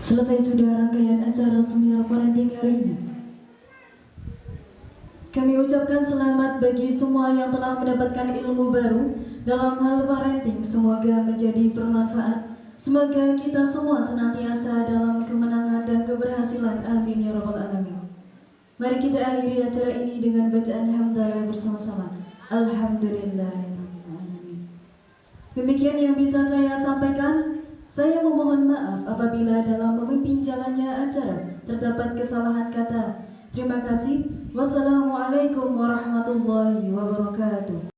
Selesai sudah rangkaian acara seminar parenting hari ini. Kami ucapkan selamat bagi semua yang telah mendapatkan ilmu baru dalam hal parenting. Semoga menjadi bermanfaat. Semoga kita semua senantiasa dalam kemenangan dan keberhasilan. Amin ya rabbal alamin. Mari kita akhiri acara ini dengan bacaan hamdalah bersama-sama. Alhamdulillahirrahmanirrahim. Demikian yang bisa saya sampaikan. Saya memohon maaf apabila dalam memimpin jalannya acara terdapat kesalahan kata. Terima kasih. Wassalamualaikum warahmatullahi wabarakatuh.